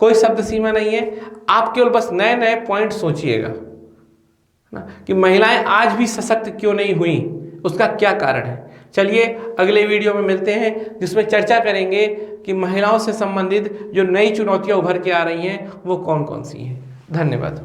Speaker 1: कोई शब्द सीमा नहीं है, आप केवल बस नए नए पॉइंट सोचिएगा ना, कि महिलाएं आज भी सशक्त क्यों नहीं हुई, उसका क्या कारण है। चलिए अगले वीडियो में मिलते हैं, जिसमें चर्चा करेंगे कि महिलाओं से संबंधित जो नई चुनौतियां उभर के आ रही हैं वो कौन कौन सी हैं। धन्यवाद।